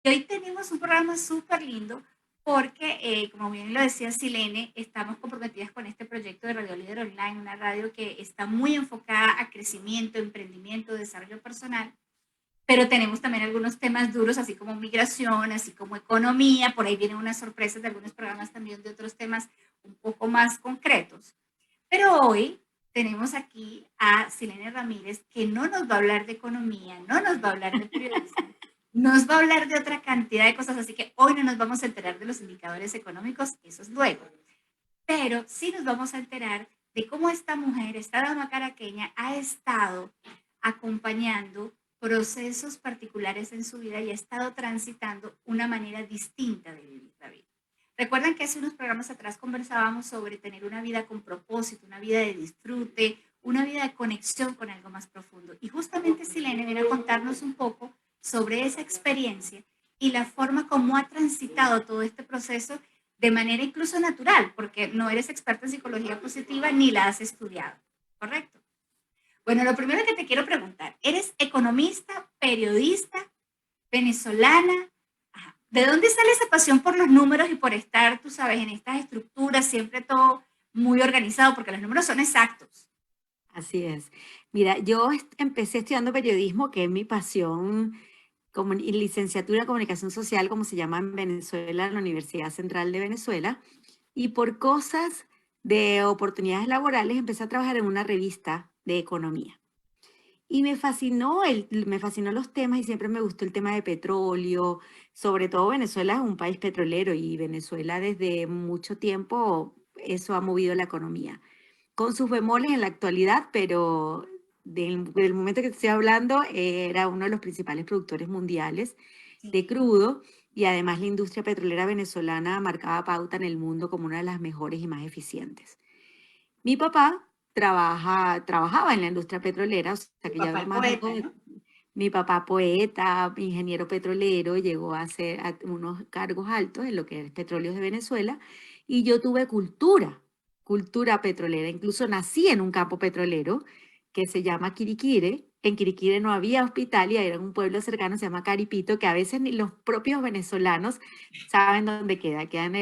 Y hoy tenemos un programa súper lindo porque, como bien lo decía Silene, estamos comprometidas con este proyecto de Radio Líder Online, una radio que está muy enfocada a crecimiento, emprendimiento, desarrollo personal, pero tenemos también algunos temas duros, así como migración, así como economía, por ahí vienen unas sorpresas de algunos programas también de otros temas un poco más concretos. Pero hoy tenemos aquí a Silene Ramírez, que no nos va a hablar de economía, no nos va a hablar de periodismo, nos va a hablar de otra cantidad de cosas, así que hoy no nos vamos a enterar de los indicadores económicos, eso es luego, pero sí nos vamos a enterar de cómo esta mujer, esta dama caraqueña, ha estado acompañando procesos particulares en su vida y ha estado transitando una manera distinta de vivir la vida. Recuerdan que hace unos programas atrás conversábamos sobre tener una vida con propósito, una vida de disfrute, una vida de conexión con algo más profundo. Y justamente Silene viene a contarnos un poco sobre esa experiencia y la forma como ha transitado todo este proceso de manera incluso natural, porque no eres experta en psicología positiva ni la has estudiado, ¿correcto? Bueno, lo primero que te quiero preguntar, ¿eres economista, periodista, venezolana? Ajá. ¿De dónde sale esa pasión por los números y por estar, tú sabes, en estas estructuras, siempre todo muy organizado, porque los números son exactos? Así es. Mira, yo empecé estudiando periodismo, que es mi pasión, como y licenciatura en comunicación social, como se llama en Venezuela, en la Universidad Central de Venezuela, y por cosas de oportunidades laborales empecé a trabajar en una revista de economía. Y me fascinó los temas y siempre me gustó el tema de petróleo, sobre todo Venezuela es un país petrolero y Venezuela desde mucho tiempo eso ha movido la economía con sus bemoles en la actualidad, pero del momento que te estoy hablando, era uno de los principales productores mundiales de Sí. crudo y además la industria petrolera venezolana marcaba pauta en el mundo como una de las mejores y más eficientes. Mi papá trabajaba en la industria petrolera, o sea Tu que ya papá además poeta, vengo ¿no? mi papá poeta, ingeniero petrolero, llegó a hacer unos cargos altos en lo que es petróleos de Venezuela, y yo tuve cultura petrolera. Incluso nací en un campo petrolero que se llama Quiriquire. En Quiriquire no había hospital y era un pueblo cercano, se llama Caripito, que a veces ni los propios venezolanos saben dónde queda. Queda en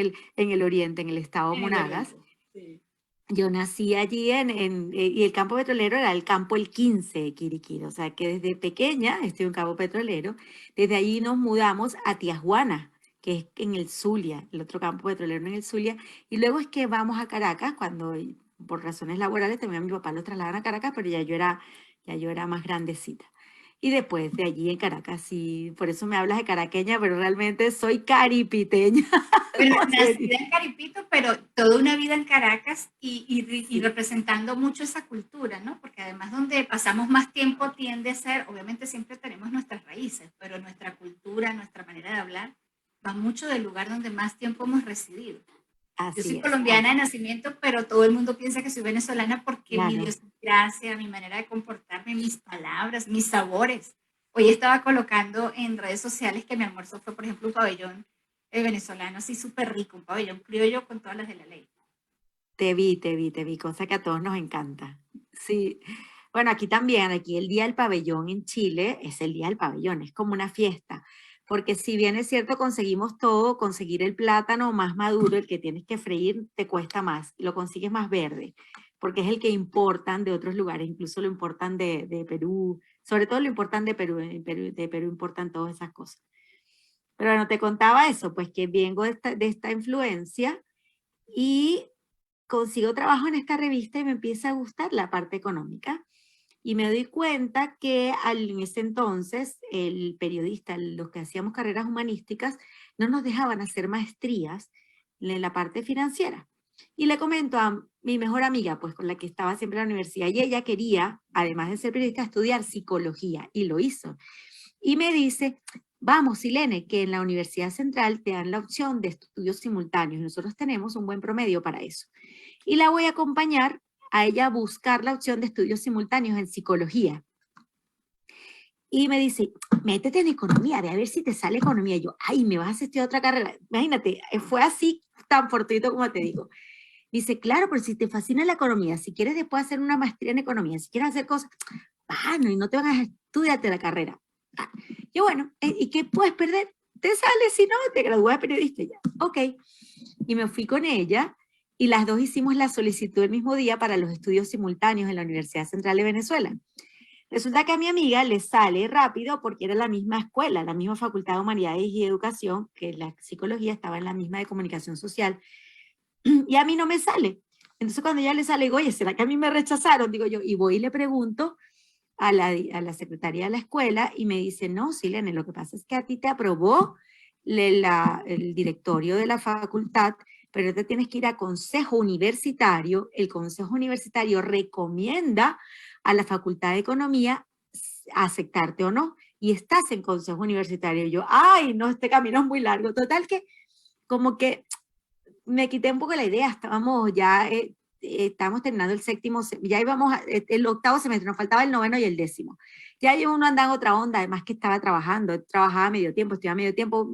el oriente, en el estado En el Monagas. oriente. Sí. Yo nací allí y el campo petrolero era el campo El 15 de Quiriquiri, o sea que desde pequeña estoy en un campo petrolero. Desde allí nos mudamos a Tiajuana, que es en el Zulia, el otro campo petrolero en el Zulia, y luego es que vamos a Caracas, cuando por razones laborales también a mi papá lo trasladan a Caracas, pero ya yo era más grandecita. Y después de allí en Caracas, sí, por eso me hablas de caraqueña, pero realmente soy caripiteña, Bueno, como se nacida dice. en Caripito, pero toda una vida en Caracas y Sí, representando mucho esa cultura, ¿no? Porque además donde pasamos más tiempo tiende a ser, obviamente siempre tenemos nuestras raíces, pero nuestra cultura, nuestra manera de hablar, va mucho del lugar donde más tiempo hemos residido. Yo soy así es, colombiana de nacimiento, pero todo el mundo piensa que soy venezolana porque mi claro. idiosincrasia, mi manera de comportarme, mis palabras, mis sabores. Hoy estaba colocando en redes sociales que mi almuerzo fue, por ejemplo, un pabellón venezolano así súper rico, un pabellón criollo con todas las de la ley. Te vi, cosa que a todos nos encanta. Sí. Bueno, aquí también, aquí el Día del Pabellón en Chile es el Día del Pabellón, es como una fiesta, porque si bien es cierto conseguimos todo, conseguir el plátano más maduro, el que tienes que freír, te cuesta más, lo consigues más verde, porque es el que importan de otros lugares, incluso lo importan de Perú, sobre todo lo importan de Perú, de Perú importan todas esas cosas. Pero bueno, te contaba eso, pues que vengo de esta influencia y consigo trabajo en esta revista y me empieza a gustar la parte económica. Y me doy cuenta que en ese entonces el periodista, los que hacíamos carreras humanísticas, no nos dejaban hacer maestrías en la parte financiera. Y le comento a mi mejor amiga, pues con la que estaba siempre en la universidad, y ella quería, además de ser periodista, estudiar psicología, y lo hizo. Y me dice, vamos, Silene, que en la Universidad Central te dan la opción de estudios simultáneos. Nosotros tenemos un buen promedio para eso. Y la voy a acompañar a ella a buscar la opción de estudios simultáneos en psicología. Y me dice, métete en economía, ve a ver si te sale economía. Y yo, ay, me vas a estudiar otra carrera. Imagínate, fue así tan fortuito como te digo. Dice, claro, pero si te fascina la economía, si quieres después hacer una maestría en economía, si quieres hacer cosas, no, y no te van a estudiarte la carrera. Yo, bueno, ¿y qué puedes perder? te sale, si no, te gradúas de periodista ya. Ok. Y me fui con ella y las dos hicimos la solicitud el mismo día para los estudios simultáneos en la Universidad Central de Venezuela. Resulta que a mi amiga le sale rápido porque era la misma escuela, la misma Facultad de Humanidades y Educación, que la psicología estaba en la misma de comunicación social, y a mí no me sale. Entonces cuando ella le sale, digo, oye, ¿será que a mí me rechazaron? Digo yo, y voy y le pregunto a la secretaria de la escuela y me dice, no, Silene, lo que pasa es que a ti te aprobó el directorio de la facultad, pero te tienes que ir a consejo universitario. El consejo universitario recomienda a la Facultad de Economía aceptarte o no. Y estás en consejo universitario. Y yo, ay, no, este camino es muy largo. Total que como que me quité un poco la idea. Estábamos ya, estábamos terminando el séptimo, ya íbamos el octavo semestre, nos faltaba el noveno y el décimo. Ya yo uno andaba en otra onda, además que estaba trabajando, trabajaba medio tiempo, estudiaba medio tiempo,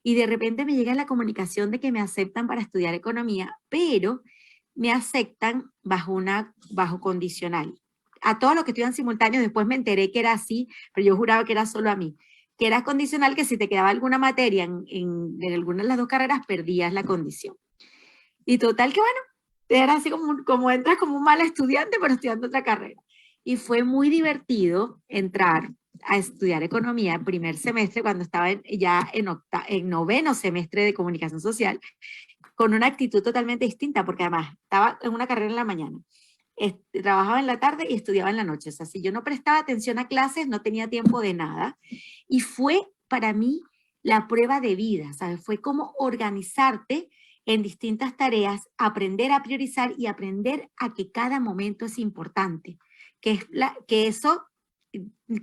y de repente me llega la comunicación de que me aceptan para estudiar economía, pero me aceptan bajo condicional. A todos los que estudian simultáneos, después me enteré que era así, pero yo juraba que era solo a mí, que era condicional, que si te quedaba alguna materia en alguna de las dos carreras, perdías la condición. Y total que bueno, era así como entras como un mal estudiante, pero estudiando otra carrera. Y fue muy divertido entrar a estudiar economía en primer semestre, cuando estaba ya en noveno semestre de comunicación social, con una actitud totalmente distinta, porque además estaba en una carrera en la mañana, trabajaba en la tarde y estudiaba en la noche. O sea, si yo no prestaba atención a clases, no tenía tiempo de nada. Y fue para mí la prueba de vida, ¿sabes? Fue como organizarte en distintas tareas, aprender a priorizar y aprender a que cada momento es importante. Que eso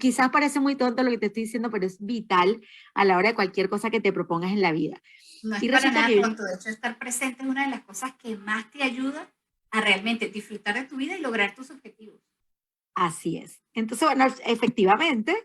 quizás parece muy tonto lo que te estoy diciendo, pero es vital a la hora de cualquier cosa que te propongas en la vida. No es Y para resulta nada que yo, tonto, de hecho estar presente es una de las cosas que más te ayuda a realmente disfrutar de tu vida y lograr tus objetivos. así es. Entonces, bueno, efectivamente,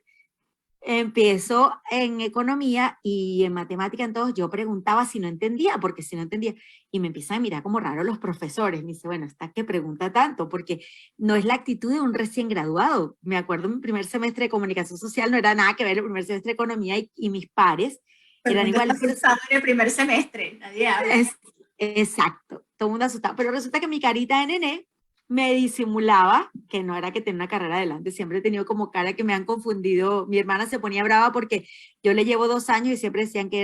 empiezo en economía y en matemática, entonces yo preguntaba si no entendía, porque si no entendía, y me empiezan a mirar como raro los profesores. Me dice, bueno, ¿esta qué pregunta tanto? Porque no es la actitud de un recién graduado. Me acuerdo en mi primer semestre de comunicación social, no era nada que ver el primer semestre de economía y mis pares Todo el eran mundo está igualitos. asustado en el primer semestre, nadie habla. Es, exacto, todo el mundo asustado. Pero resulta que mi carita de nené me disimulaba que no era que tenía una carrera adelante, siempre he tenido como cara que me han confundido. Mi hermana se ponía brava porque yo le llevo 2 años y siempre decían que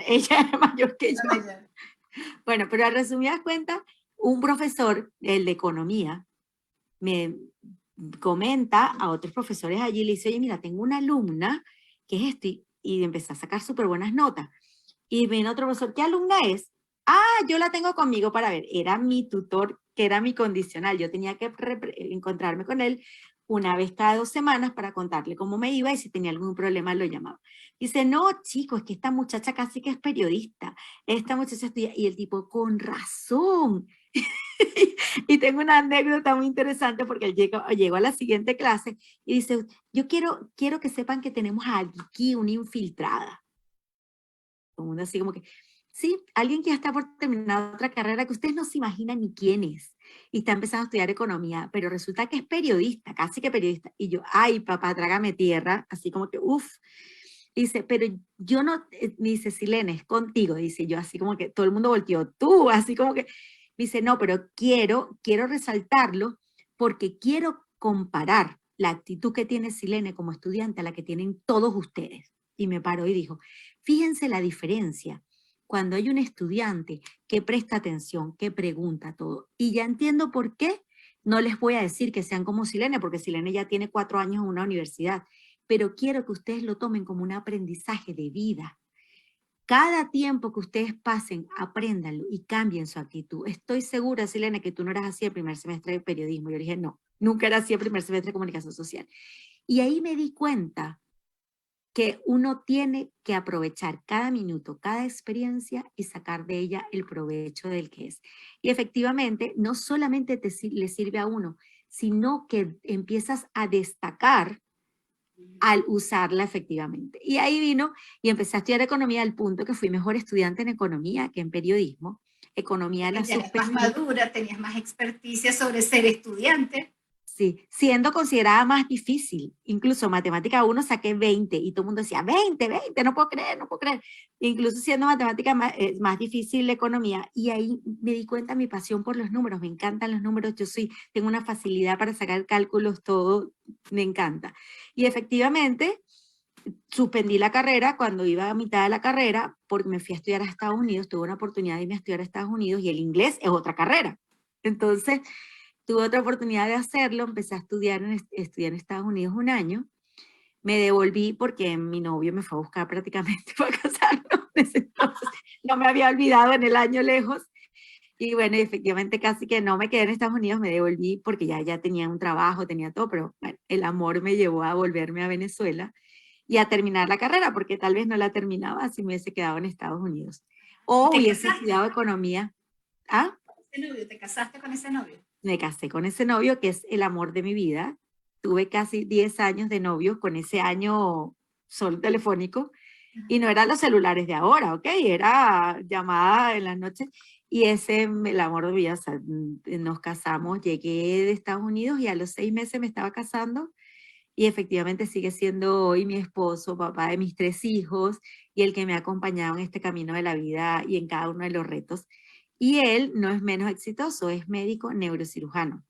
ella era mayor que yo. Bueno, pero a resumidas cuentas, un profesor, el de economía, me comenta a otros profesores allí, le dice, oye, mira, tengo una alumna que es esto, y empezó a sacar súper buenas notas. Y viene otro profesor, ¿qué alumna es? Ah, yo la tengo conmigo para ver. Era mi tutor, que era mi condicional. Yo tenía que encontrarme con él una vez cada 2 semanas para contarle cómo me iba y si tenía algún problema lo llamaba. Dice, no, chicos, es que esta muchacha casi que es periodista. Esta muchacha estudia. Y el tipo, con razón. Y tengo una anécdota muy interesante porque él llegó a la siguiente clase y dice, yo quiero que sepan que tenemos aquí una infiltrada. Todo el mundo así como que, sí, alguien que ya está por terminar otra carrera que ustedes no se imaginan ni quién es. Y está empezando a estudiar economía, pero resulta que es periodista, casi que periodista. Y yo, ay, papá, trágame tierra, así como que, uff. Dice, pero yo no, me dice, Silene, es contigo. Dice yo, así como que todo el mundo volteó, tú, así como que, dice, no, pero quiero resaltarlo porque quiero comparar la actitud que tiene Silene como estudiante a la que tienen todos ustedes. Y me paró y dijo, fíjense la diferencia cuando hay un estudiante que presta atención, que pregunta todo. Y ya entiendo por qué no les voy a decir que sean como Silene, porque Silene ya tiene 4 años en una universidad, pero quiero que ustedes lo tomen como un aprendizaje de vida. Cada tiempo que ustedes pasen, apréndanlo y cambien su actitud. Estoy segura, Silene, que tú no eras así el primer semestre de periodismo. Yo dije, no, nunca era así el primer semestre de comunicación social. Y ahí me di cuenta que uno tiene que aprovechar cada minuto, cada experiencia y sacar de ella el provecho del que es. Y efectivamente, no solamente le sirve a uno, sino que empiezas a destacar al usarla efectivamente. Y ahí vino y empecé a estudiar economía al punto que fui mejor estudiante en economía que en periodismo. Economía la Ya eres más suspendí. madura, tenías más experticia sobre ser estudiante. Sí, siendo considerada más difícil. Incluso matemática uno saqué 20 y todo el mundo decía, 20, 20, no puedo creer, no puedo creer. Incluso siendo matemática más difícil la economía. Y ahí me di cuenta mi pasión por los números. Me encantan los números. Tengo una facilidad para sacar cálculos, todo me encanta. Y efectivamente, suspendí la carrera cuando iba a mitad de la carrera porque me fui a estudiar a Estados Unidos. Tuve una oportunidad de irme a estudiar a Estados Unidos y el inglés es otra carrera. Entonces, tuve otra oportunidad de hacerlo, empecé a estudiar estudié en Estados Unidos un año, me devolví porque mi novio me fue a buscar prácticamente para casarnos, entonces no me había olvidado en el año lejos, y bueno, efectivamente casi que no me quedé en Estados Unidos, me devolví porque ya tenía un trabajo, tenía todo, pero bueno, el amor me llevó a volverme a Venezuela y a terminar la carrera, porque tal vez no la terminaba si me hubiese quedado en Estados Unidos, ¿Y o te hubiese casaste estudiado economía. ¿Ah? con ese novio? ¿Te casaste con ese novio? Me casé con ese novio que es el amor de mi vida. Tuve casi 10 años de novio con ese año solo telefónico y no eran los celulares de ahora, ¿ok? Era llamada en las noches y ese el amor de mi vida. O sea, nos casamos, llegué de Estados Unidos y a los 6 meses me estaba casando y efectivamente sigue siendo hoy mi esposo, papá de mis 3 hijos y el que me ha acompañado en este camino de la vida y en cada uno de los retos. Y él no es menos exitoso, es médico neurocirujano.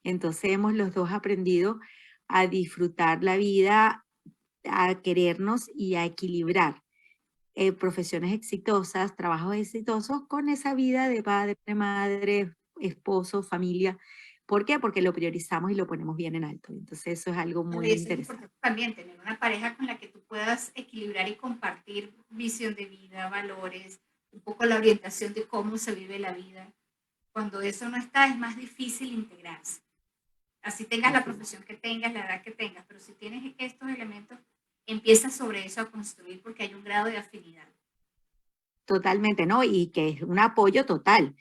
Entonces hemos los dos aprendido a disfrutar la vida, a querernos y a equilibrar profesiones exitosas, trabajos exitosos con esa vida de padre, madre, esposo, familia. ¿Por qué? Porque lo priorizamos y lo ponemos bien en alto. Entonces eso es algo Bueno, muy y eso es interesante. importante también, tener una pareja con la que tú puedas equilibrar y compartir visión de vida, valores, un poco la orientación de cómo se vive la vida. Cuando eso no está, es más difícil integrarse. Así tengas la Así es. profesión que tengas, la edad que tengas, pero si tienes estos elementos, empiezas sobre eso a construir porque hay un grado de afinidad. Totalmente, ¿no? Y que es un apoyo total.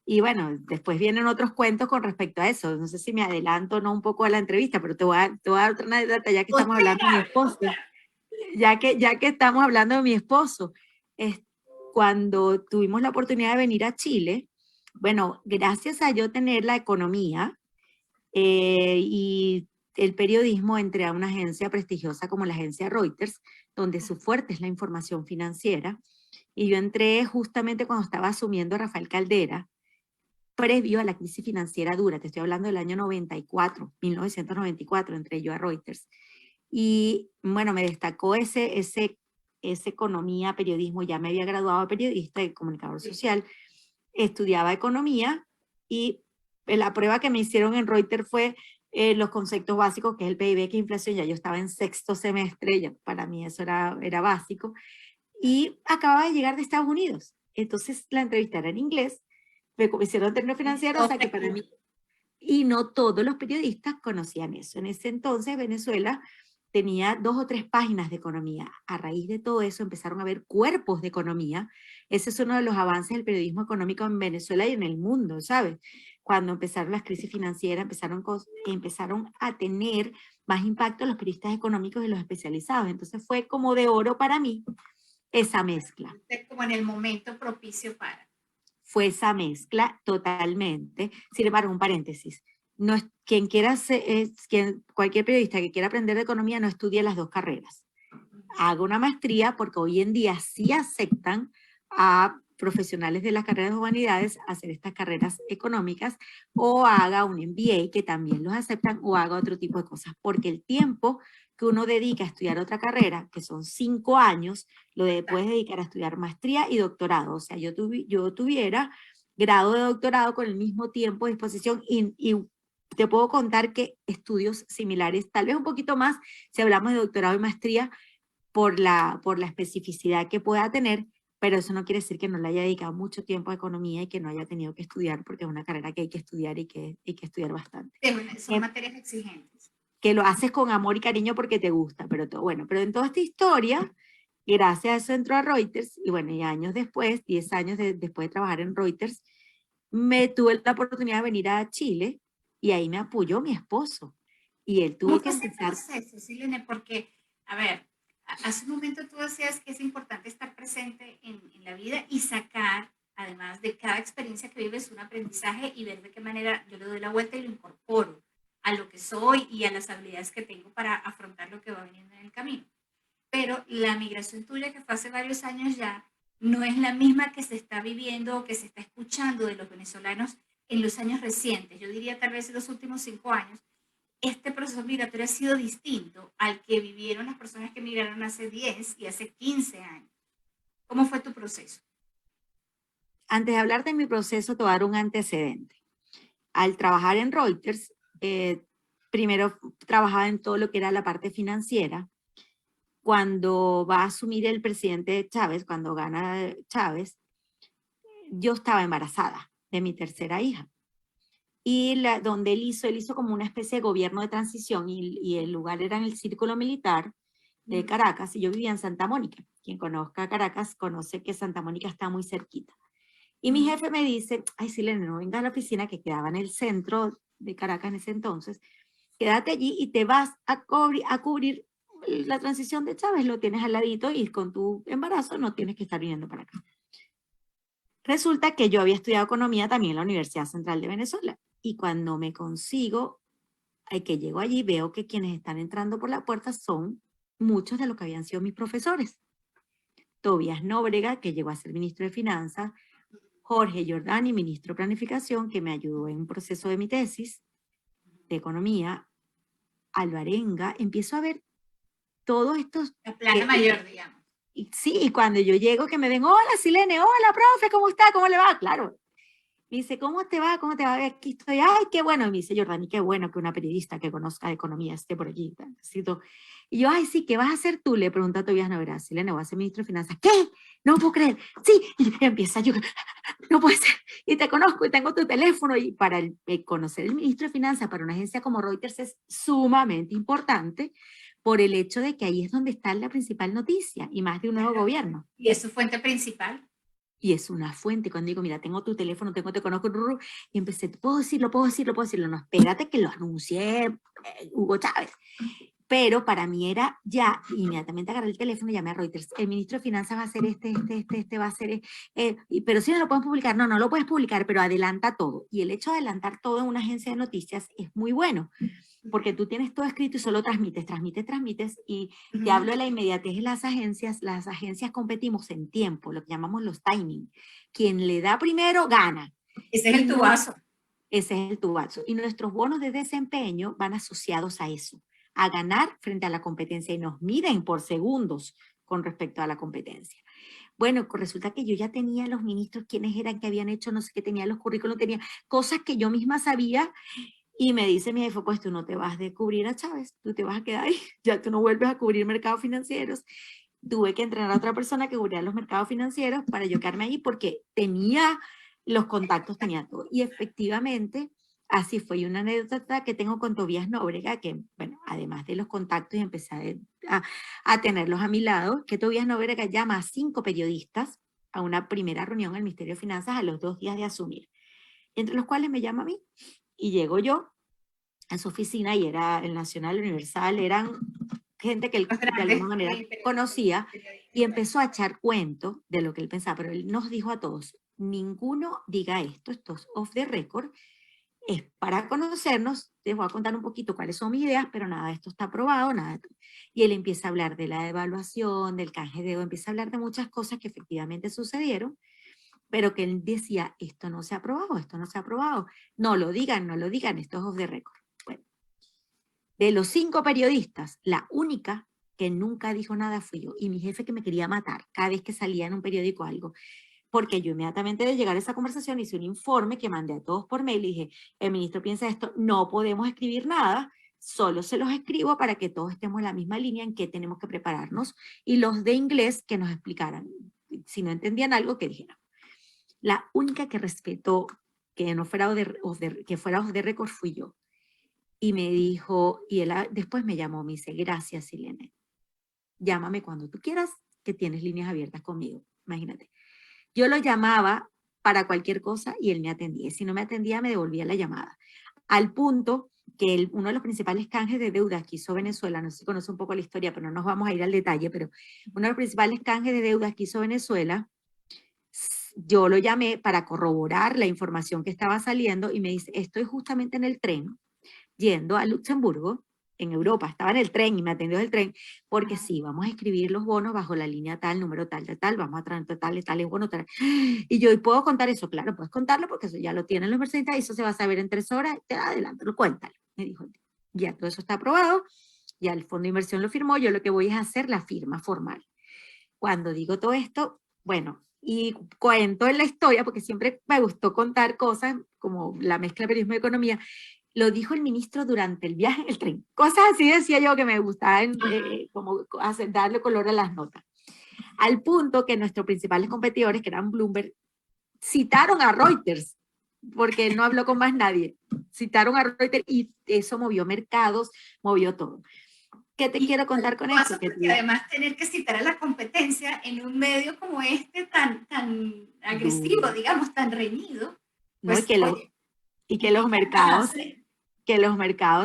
Y bueno, después vienen otros cuentos con respecto a eso. No sé si me adelanto o no un poco a la entrevista, pero te voy a dar otra anécdota ya que estamos Usted hablando de mi hable, esposo. Ya que estamos hablando de mi esposo, es, cuando tuvimos la oportunidad de venir a Chile, bueno, gracias a yo tener la economía y el periodismo, entré a una agencia prestigiosa como la agencia Reuters, donde su fuerte es la información financiera, y yo entré justamente cuando estaba asumiendo Rafael Caldera, previo a la crisis financiera dura, te estoy hablando del año 94, 1994, entré yo a Reuters. Y bueno, me destacó ese economía, periodismo, ya me había graduado de periodista y comunicador social, estudiaba economía y la prueba que me hicieron en Reuters fue los conceptos básicos, que es el PIB, que es inflación, ya yo estaba en sexto semestre, ya para mí eso era básico, y acababa de llegar de Estados Unidos. Entonces la entrevista era en inglés, me hicieron términos financieros, o sea que para mí, y no todos los periodistas conocían eso. En ese entonces Venezuela tenía 2 o 3 páginas de economía. A raíz de todo eso empezaron a haber cuerpos de economía. Ese es uno de los avances del periodismo económico en Venezuela y en el mundo, ¿sabes? Cuando empezaron las crisis financieras, empezaron a tener más impacto los periodistas económicos y los especializados. Entonces fue como de oro para mí esa mezcla. como en el momento propicio para. Fue esa mezcla totalmente. Sin embargo, un paréntesis. No es, quien quiera cualquier periodista que quiera aprender de economía no estudie las 2 carreras. Haga una maestría porque hoy en día sí aceptan a profesionales de las carreras de humanidades hacer estas carreras económicas, o haga un MBA que también los aceptan, o haga otro tipo de cosas, porque el tiempo que uno dedica a estudiar otra carrera, que son 5 años, puedes dedicar a estudiar maestría y doctorado. O sea, yo tuviera grado de doctorado con el mismo tiempo de exposición y te puedo contar que estudios similares, tal vez un poquito más si hablamos de doctorado y maestría, por la especificidad que pueda tener, pero eso no quiere decir que no le haya dedicado mucho tiempo a economía y que no haya tenido que estudiar, porque es una carrera que hay que estudiar y que hay que estudiar bastante. Son materias exigentes. Que lo haces con amor y cariño porque te gusta, pero todo, bueno, pero en toda esta historia, gracias a eso entró a Reuters, y bueno, y años después, 10 años después de trabajar en Reuters, me tuve la oportunidad de venir a Chile y ahí me apoyó mi esposo. Y él ¿Cómo tuvo que fue ese empezar. proceso, Silene? Porque, a ver, hace un momento tú decías que es importante estar presente en la vida y sacar, además de cada experiencia que vives, un aprendizaje y ver de qué manera yo le doy la vuelta y lo incorporo a lo que soy y a las habilidades que tengo para afrontar lo que va viniendo en el camino. Pero la migración tuya, que fue hace varios años ya, no es la misma que se está viviendo o que se está escuchando de los venezolanos en los años recientes. Yo diría tal vez en los últimos 5 años. Este proceso migratorio ha sido distinto al que vivieron las personas que migraron hace 10 y hace 15 años. ¿Cómo fue tu proceso? Antes de hablar de mi proceso, te voy a dar un antecedente. Al trabajar en Reuters, primero trabajaba en todo lo que era la parte financiera. Cuando va a asumir el presidente Chávez, cuando gana Chávez, yo estaba embarazada de mi tercera hija. Y donde él hizo como una especie de gobierno de transición y el lugar era en el Círculo Militar de Caracas y yo vivía en Santa Mónica. Quien conozca Caracas conoce que Santa Mónica está muy cerquita. Y mi jefe me dice, ay Silene, no vengas a la oficina que quedaba en el centro de Caracas en ese entonces, quédate allí y te vas a cubrir la transición de Chávez, lo tienes al ladito y con tu embarazo no tienes que estar viniendo para acá. Resulta que yo había estudiado economía también en la Universidad Central de Venezuela y cuando me consigo, que llego allí, veo que quienes están entrando por la puerta son muchos de los que habían sido mis profesores. Tobías Nóbrega, que llegó a ser ministro de Finanzas, Jorge Giordani, ministro de Planificación, que me ayudó en un proceso de mi tesis de economía, Alvarenga, empiezo a ver todos estos... La plana mayor, digamos. Sí, y cuando yo llego que me ven, hola Silene, hola profe, ¿cómo está? ¿Cómo le va? Claro. Me dice, ¿cómo te va? ¿Cómo te va? Aquí estoy. Ay, qué bueno. Y me dice, Jordani, qué bueno que una periodista que conozca de economía esté por allí. Y yo, ay, sí, ¿qué vas a hacer tú? Le pregunta a Tobías Noguera, Silene, voy a ser ministro de Finanzas. ¿Qué? No puedo creer. Sí. Y empieza yo, no puede ser. Y te conozco y tengo tu teléfono. Y para conocer el ministro de Finanzas para una agencia como Reuters es sumamente importante por el hecho de que ahí es donde está la principal noticia y más de un nuevo gobierno. ¿Y es su fuente principal? Y es una fuente. Cuando digo, mira, tengo tu teléfono, te conozco, y empecé, ¿puedo decirlo, puedo decirlo, puedo decirlo? No, espérate que lo anuncié Hugo Chávez. Pero para mí era ya, inmediatamente agarré el teléfono y llamé a Reuters. El ministro de Finanzas va a hacer este va a hacer, pero si no lo puedes publicar, no lo puedes publicar, pero adelanta todo. Y el hecho de adelantar todo en una agencia de noticias es muy bueno, porque tú tienes todo escrito y solo transmites, y te hablo de la inmediatez de las agencias competimos en tiempo, lo que llamamos los timing. Quien le da primero, gana. Ese es el tubazo. Ese es el tubazo. Y nuestros bonos de desempeño van asociados a eso, a ganar frente a la competencia y nos miden por segundos con respecto a la competencia. Bueno, resulta que yo ya tenía los ministros, quiénes eran, que habían hecho, no sé qué, tenía los currículos, tenía cosas que yo misma sabía. Y me dice mi jefe, pues tú no te vas a cubrir a Chávez, tú te vas a quedar ahí, ya tú no vuelves a cubrir mercados financieros. Tuve que entrenar a otra persona que cubría los mercados financieros para yo quedarme ahí porque tenía los contactos, tenía todo. Y efectivamente, así fue. Y una anécdota que tengo con Tobías Nóbrega, que, bueno, además de los contactos y empecé a tenerlos a mi lado, que Tobías Nóbrega llama a 5 periodistas a una primera reunión en el Ministerio de Finanzas a los 2 días de asumir, entre los cuales me llama a mí. Y llego yo a su oficina y era el Nacional, Universal, eran gente que él de alguna manera conocía y empezó a echar cuento de lo que él pensaba, pero él nos dijo a todos, ninguno diga esto es off the record, es para conocernos, les voy a contar un poquito cuáles son mis ideas, pero nada de esto está aprobado, nada. Y él empieza a hablar de la evaluación, del canje de deuda, empieza a hablar de muchas cosas que efectivamente sucedieron, pero que él decía, esto no se ha aprobado, esto no se ha aprobado, no lo digan, esto es off the record. Bueno, de los 5 periodistas, la única que nunca dijo nada fui yo, y mi jefe que me quería matar cada vez que salía en un periódico algo, porque yo inmediatamente de llegar a esa conversación hice un informe que mandé a todos por mail y dije, el ministro piensa esto, no podemos escribir nada, solo se los escribo para que todos estemos en la misma línea en que tenemos que prepararnos, y los de inglés que nos explicaran, si no entendían algo, que dijeran. La única que respetó que no fuera que fuera off the record fui yo. Y me dijo, y él después me llamó, me dice, gracias Silene, llámame cuando tú quieras, que tienes líneas abiertas conmigo, imagínate. Yo lo llamaba para cualquier cosa y él me atendía. Si no me atendía, me devolvía la llamada. Al punto que uno de los principales canjes de deuda que hizo Venezuela, no sé si conoce un poco la historia, pero no nos vamos a ir al detalle, pero uno de los principales canjes de deuda que hizo Venezuela, yo lo llamé para corroborar la información que estaba saliendo y me dice, estoy justamente en el tren yendo a Luxemburgo, en Europa, estaba en el tren y me atendió el tren, porque Ajá. sí, vamos a escribir los bonos bajo la línea tal, número tal, de tal, vamos a traer tales, tales bonos, tal. Y yo, ¿y puedo contar eso? Claro, puedes contarlo porque eso ya lo tienen los mercenarios y eso se va a saber en 3 horas, te adelante, cuéntalo. Me dijo, ya todo eso está aprobado, ya el fondo de inversión lo firmó, yo lo que voy es a hacer la firma formal. Cuando digo todo esto, bueno, y cuento en la historia, porque siempre me gustó contar cosas como la mezcla de periodismo y economía, lo dijo el ministro durante el viaje en el tren. Cosas así decía yo que me gustaba como darle color a las notas. Al punto que nuestros principales competidores, que eran Bloomberg, citaron a Reuters, porque él no habló con más nadie. Citaron a Reuters y eso movió mercados, movió todo. ¿Qué te Y quiero contar con esto? paso porque además tener que citar a la competencia en un medio como este tan agresivo, Duro. digamos, tan reñido, ¿No? pues oye, Y que los indica mercados, hacer.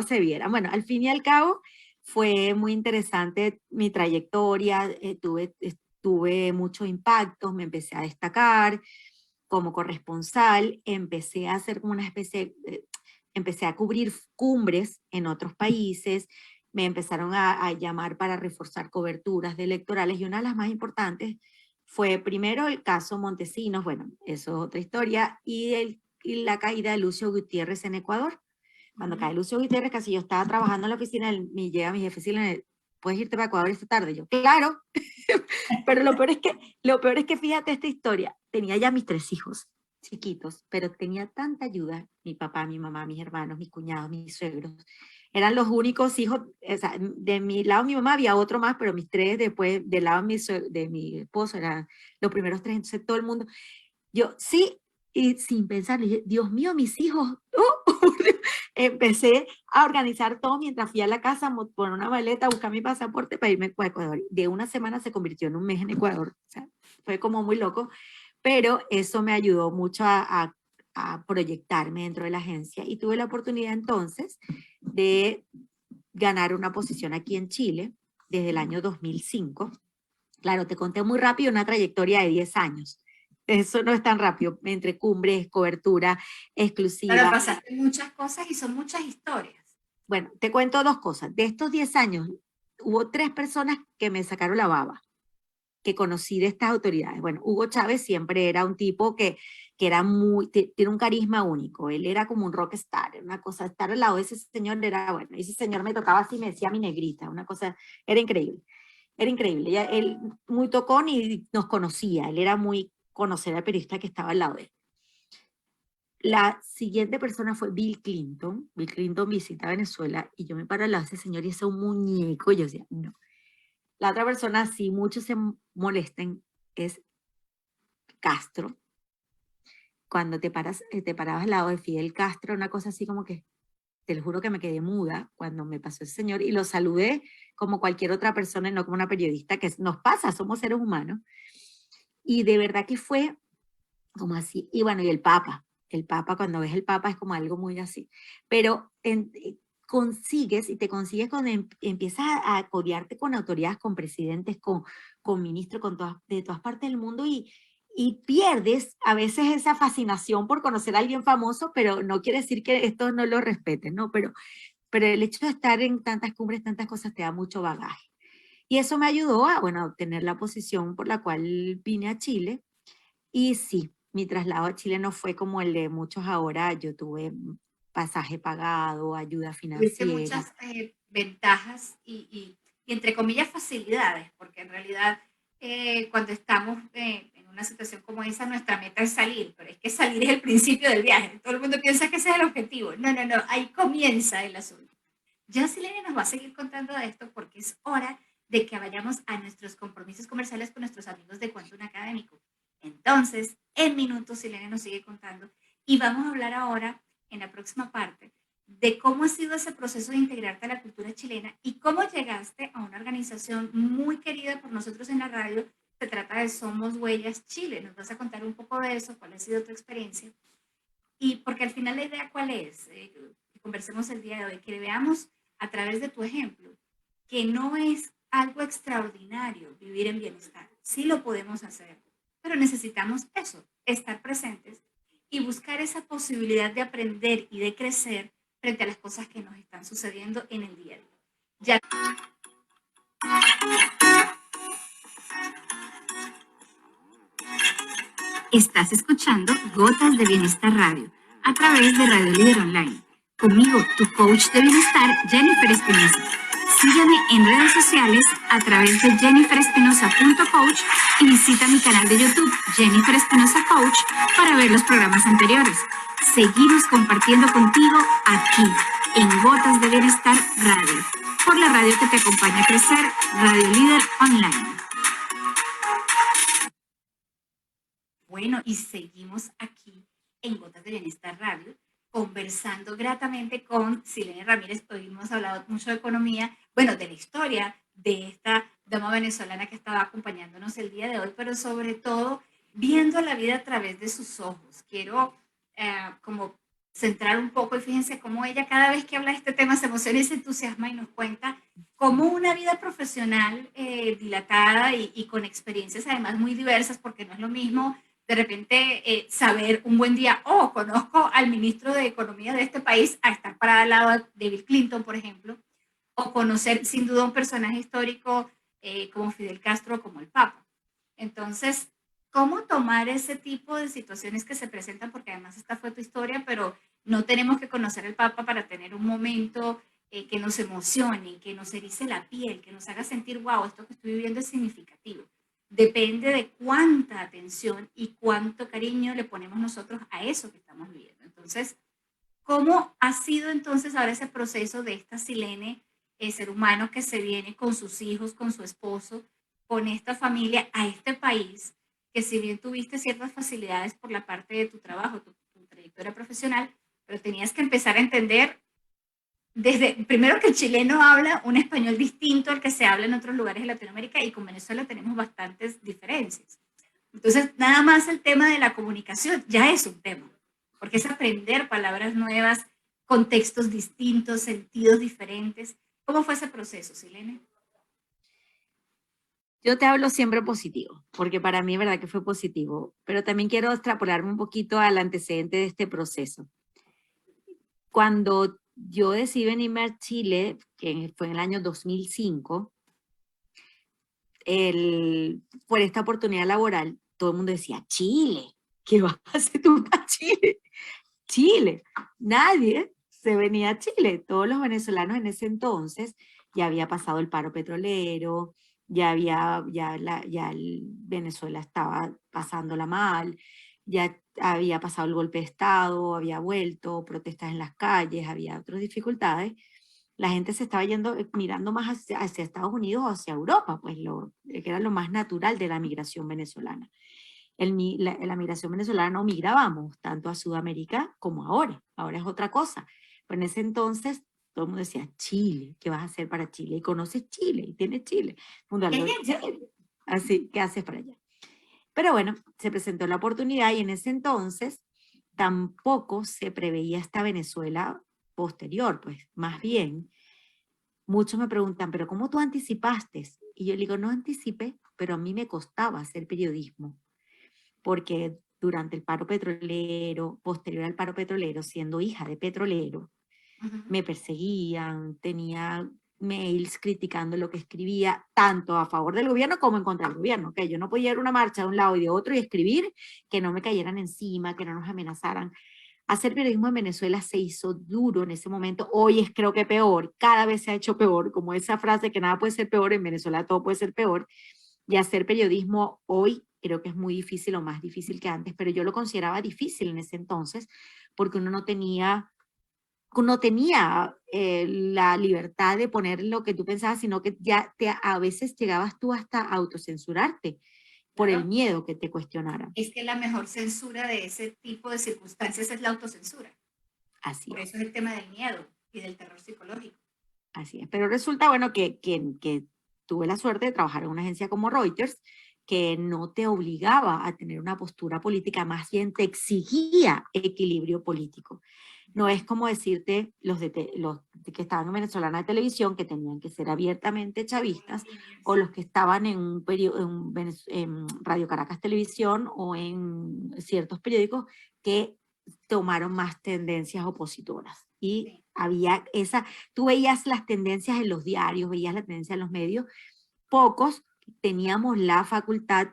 se vieran. Bueno, al fin y al cabo fue muy interesante mi trayectoria, tuve muchos impactos, me empecé a destacar como corresponsal, empecé a hacer como una especie, empecé a cubrir cumbres en otros países, me empezaron a llamar para reforzar coberturas de electorales y una de las más importantes fue primero el caso Montesinos, bueno, eso es otra historia, y la caída de Lucio Gutiérrez en Ecuador. Cuando cae Lucio Gutiérrez, casi yo estaba trabajando en la oficina, llega mi jefe y le ¿puedes irte para Ecuador esta tarde? Yo, claro, pero lo peor es que fíjate esta historia, tenía ya mis 3 hijos chiquitos, pero tenía tanta ayuda, mi papá, mi mamá, mis hermanos, mis cuñados, mis suegros, eran los únicos hijos, o sea, de mi lado mi mamá había otro más, pero mis 3 después, del lado de mi esposo, eran los primeros 3, entonces todo el mundo, yo, sí, y sin pensar, dije, Dios mío, mis hijos. Empecé a organizar todo mientras fui a la casa, poner una maleta, buscar mi pasaporte para irme a Ecuador. De una semana se convirtió en un mes en Ecuador. O sea, fue como muy loco, pero eso me ayudó mucho a proyectarme dentro de la agencia y tuve la oportunidad entonces de ganar una posición aquí en Chile desde el año 2005. Claro, te conté muy rápido una trayectoria de 10 años. Eso no es tan rápido, entre cumbres, cobertura Claro, exclusiva. pasaste muchas cosas y son muchas historias. Bueno, te cuento 2 cosas. De estos 10 años, hubo 3 personas que me sacaron la baba, que conocí de estas autoridades. Bueno, Hugo Chávez siempre era un tipo que era tiene un carisma único. Él era como un rockstar, una cosa, estar al lado de ese señor era, bueno, ese señor me tocaba así, me decía mi negrita, una cosa, era increíble. Era increíble. Él muy tocón y nos conocía. Él era muy conocer al periodista que estaba al lado de él. La siguiente persona fue Bill Clinton. Bill Clinton visita Venezuela y yo me paro al lado de ese señor y ese es un muñeco. Y yo decía, no. La otra persona, si muchos se molesten, es Castro. Cuando te parabas al lado de Fidel Castro, una cosa así como que, te lo juro que me quedé muda cuando me pasó ese señor y lo saludé como cualquier otra persona y no como una periodista, que nos pasa, somos seres humanos. Y de verdad que fue como así. Y bueno, y el Papa, cuando ves el Papa es como algo muy así. Pero consigues, y te consigues cuando empiezas a codearte con autoridades, con presidentes, con ministros, de todas partes del mundo y pierdes a veces esa fascinación por conocer a alguien famoso, pero no quiere decir que esto no lo respetes, ¿no? Pero el hecho de estar en tantas cumbres, tantas cosas, te da mucho bagaje. Y eso me ayudó a, bueno, a obtener la posición por la cual vine a Chile. Y sí, mi traslado a Chile no fue como el de muchos ahora. Yo tuve pasaje pagado, ayuda Tuviste financiera. muchas ventajas y, entre comillas, facilidades, porque en realidad cuando estamos en una situación como esa, nuestra meta es salir, pero es que salir es el principio del viaje. Todo el mundo piensa que ese es el objetivo. No, no, no, ahí comienza el asunto. Ya Silenia nos va a seguir contando de esto porque es hora de que vayamos a nuestros compromisos comerciales con nuestros amigos de Quantum Académico. Entonces, en minutos, Silenia nos sigue contando y vamos a hablar ahora, en la próxima parte, de cómo ha sido ese proceso de integrarte a la cultura chilena y cómo llegaste a una organización muy querida por nosotros en la radio. Se trata de Somos Huellas Chile. Nos vas a contar un poco de eso, cuál ha sido tu experiencia. Y porque al final la idea cuál es, que conversemos el día de hoy, que veamos a través de tu ejemplo que no es algo extraordinario vivir en bienestar. Sí lo podemos hacer, pero necesitamos eso, estar presentes y buscar esa posibilidad de aprender y de crecer frente a las cosas que nos están sucediendo en el día a día. Ya estás escuchando Gotas de Bienestar Radio a través de Radio Líder Online. Conmigo, tu coach de bienestar, Jennifer Espinosa. Sígueme en redes sociales a través de jenniferespinosa.coach y visita mi canal de YouTube, Jennifer Espinosa Coach, para ver los programas anteriores. Seguimos compartiendo contigo aquí, en Gotas de Bienestar Radio, por la radio que te acompaña a crecer, Radio Líder Online. Bueno, y seguimos aquí en Gotas de Bienestar Radio, conversando gratamente con Silene Ramírez. Hoy hemos hablado mucho de economía, bueno, de la historia de esta dama venezolana que estaba acompañándonos el día de hoy, pero sobre todo viendo la vida a través de sus ojos. Quiero como centrar un poco y fíjense cómo ella cada vez que habla de este tema se emociona y se entusiasma y nos cuenta cómo una vida profesional dilatada y con experiencias además muy diversas, porque no es lo mismo de repente saber un buen día, oh, conozco al ministro de Economía de este país, a estar parada al lado de Bill Clinton, por ejemplo, o conocer sin duda un personaje histórico como Fidel Castro o como el Papa. Entonces, ¿cómo tomar ese tipo de situaciones que se presentan? Porque además esta fue tu historia, pero no tenemos que conocer al Papa para tener un momento que nos emocione, que nos erice la piel, que nos haga sentir, wow, esto que estoy viviendo es significativo. Depende de cuánta atención y cuánto cariño le ponemos nosotros a eso que estamos viviendo. Entonces, ¿cómo ha sido entonces ahora ese proceso de esta Silene, ser humano que se viene con sus hijos, con su esposo, con esta familia a este país, que si bien tuviste ciertas facilidades por la parte de tu trabajo, tu trayectoria profesional, pero tenías que empezar a entender desde, primero que el chileno habla un español distinto al que se habla en otros lugares de Latinoamérica y con Venezuela tenemos bastantes diferencias. Entonces, nada más el tema de la comunicación ya es un tema, porque es aprender palabras nuevas, contextos distintos, sentidos diferentes. ¿Cómo fue ese proceso, Silene? Yo te hablo siempre positivo, porque para mí es verdad que fue positivo, pero también quiero extrapolarme un poquito al antecedente de este proceso. Cuando yo decidí venirme a Chile, que fue en el año 2005, por esta oportunidad laboral, todo el mundo decía, Chile, ¿qué vas a hacer tú para Chile? Chile, nadie se venía a Chile. Todos los venezolanos en ese entonces ya había pasado el paro petrolero, ya Venezuela estaba pasándola mal, ya había pasado el golpe de Estado, había vuelto, protestas en las calles, había otras dificultades. La gente se estaba yendo, mirando más hacia Estados Unidos o hacia Europa, pues que era lo más natural de la migración venezolana. La migración venezolana no migrábamos tanto a Sudamérica como ahora. Ahora es otra cosa. Pero en ese entonces todo el mundo decía, Chile, ¿qué vas a hacer para Chile? Y conoces Chile, y tienes Chile. Así, ¿qué haces para allá? Pero bueno, se presentó la oportunidad y en ese entonces tampoco se preveía esta Venezuela posterior, pues más bien, muchos me preguntan, ¿pero cómo tú anticipaste? Y yo le digo, no anticipé, pero a mí me costaba hacer periodismo porque durante el paro petrolero, posterior al paro petrolero, siendo hija de petrolero, me perseguían, tenía mails criticando lo que escribía, tanto a favor del gobierno como en contra del gobierno, que yo no podía ir a una marcha de un lado y de otro y escribir que no me cayeran encima, que no nos amenazaran. Hacer periodismo en Venezuela se hizo duro en ese momento, hoy es creo que peor, cada vez se ha hecho peor, como esa frase que nada puede ser peor, en Venezuela todo puede ser peor, y hacer periodismo hoy creo que es muy difícil o más difícil que antes, pero yo lo consideraba difícil en ese entonces porque uno no tenía la libertad de poner lo que tú pensabas, sino que a veces llegabas tú hasta autocensurarte por el Claro. miedo que te cuestionaran. Es que la mejor censura de ese tipo de circunstancias es la autocensura. Así Por es, eso es el tema del miedo y del terror psicológico. así es. Pero resulta, bueno, que tuve la suerte de trabajar en una agencia como Reuters, que no te obligaba a tener una postura política, más bien te exigía equilibrio político. No es como decirte los que estaban en Venezolana de Televisión, que tenían que ser abiertamente chavistas, o los que estaban en Radio Caracas Televisión o en ciertos periódicos que tomaron más tendencias opositoras. y Sí. había tú veías las tendencias en los diarios, veías la tendencia en los medios, pocos teníamos la facultad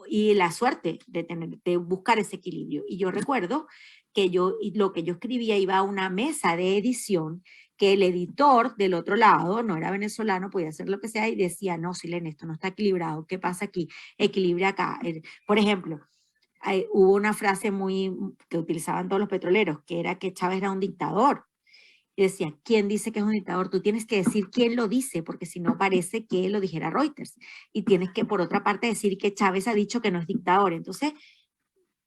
y la suerte de buscar ese equilibrio. Y yo recuerdo que lo que yo escribía iba a una mesa de edición, que el editor del otro lado, no era venezolano, podía hacer lo que sea, y decía, no, Silene, esto no está equilibrado, ¿qué pasa aquí? Equilibra acá. Por ejemplo, hubo una frase que utilizaban todos los petroleros, que era que Chávez era un dictador. Y decía, ¿quién dice que es un dictador? Tú tienes que decir quién lo dice, porque si no parece que lo dijera Reuters. Y tienes que, por otra parte, decir que Chávez ha dicho que no es dictador. Entonces,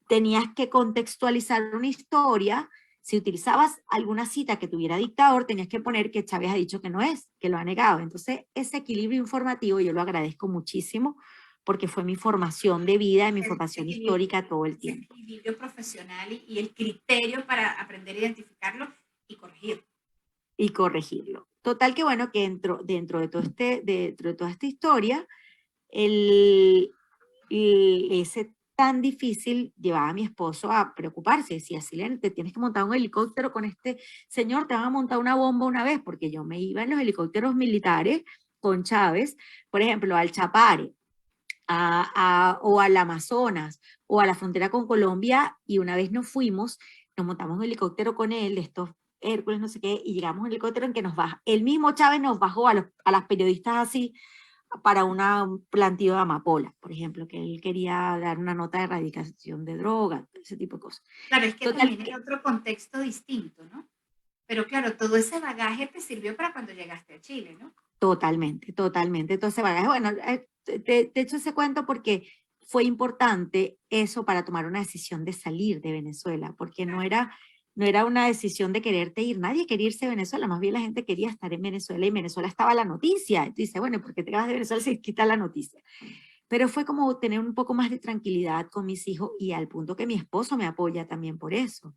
tenías que contextualizar una historia. Si utilizabas alguna cita que tuviera dictador, tenías que poner que Chávez ha dicho que no es, que lo ha negado. Entonces, ese equilibrio informativo yo lo agradezco muchísimo porque fue mi formación de vida, mi Ese formación equilibrio, histórica todo el ese tiempo. equilibrio profesional y el criterio para aprender a identificarlo y corregirlo. Y corregirlo. Total que bueno, que dentro de toda esta historia, ese tan difícil llevaba a mi esposo a preocuparse. Decía, Silene, te tienes que montar un helicóptero con este señor, te van a montar una bomba una vez, porque yo me iba en los helicópteros militares con Chávez, por ejemplo, al Chapare, o al Amazonas, o a la frontera con Colombia, y una vez nos fuimos, nos montamos un helicóptero con él, estos Hércules, no sé qué, y llegamos a un helicóptero en que nos baja, el mismo Chávez nos bajó a las periodistas así, para un plantío de amapola, por ejemplo, que él quería dar una nota de erradicación de drogas, ese tipo de cosas. Claro, es que Total también que, era otro contexto distinto, ¿no? Pero claro, todo ese bagaje te sirvió para cuando llegaste a Chile, ¿no? totalmente, totalmente. Entonces, bueno, te echo ese cuento porque fue importante eso para tomar una decisión de salir de Venezuela, porque no era una decisión de quererte ir, nadie quería irse de Venezuela, más bien la gente quería estar en Venezuela y en Venezuela estaba la noticia. Y tú dices, bueno, ¿por qué te vas de Venezuela si quita la noticia? Pero fue como tener un poco más de tranquilidad con mis hijos y al punto que mi esposo me apoya también por eso.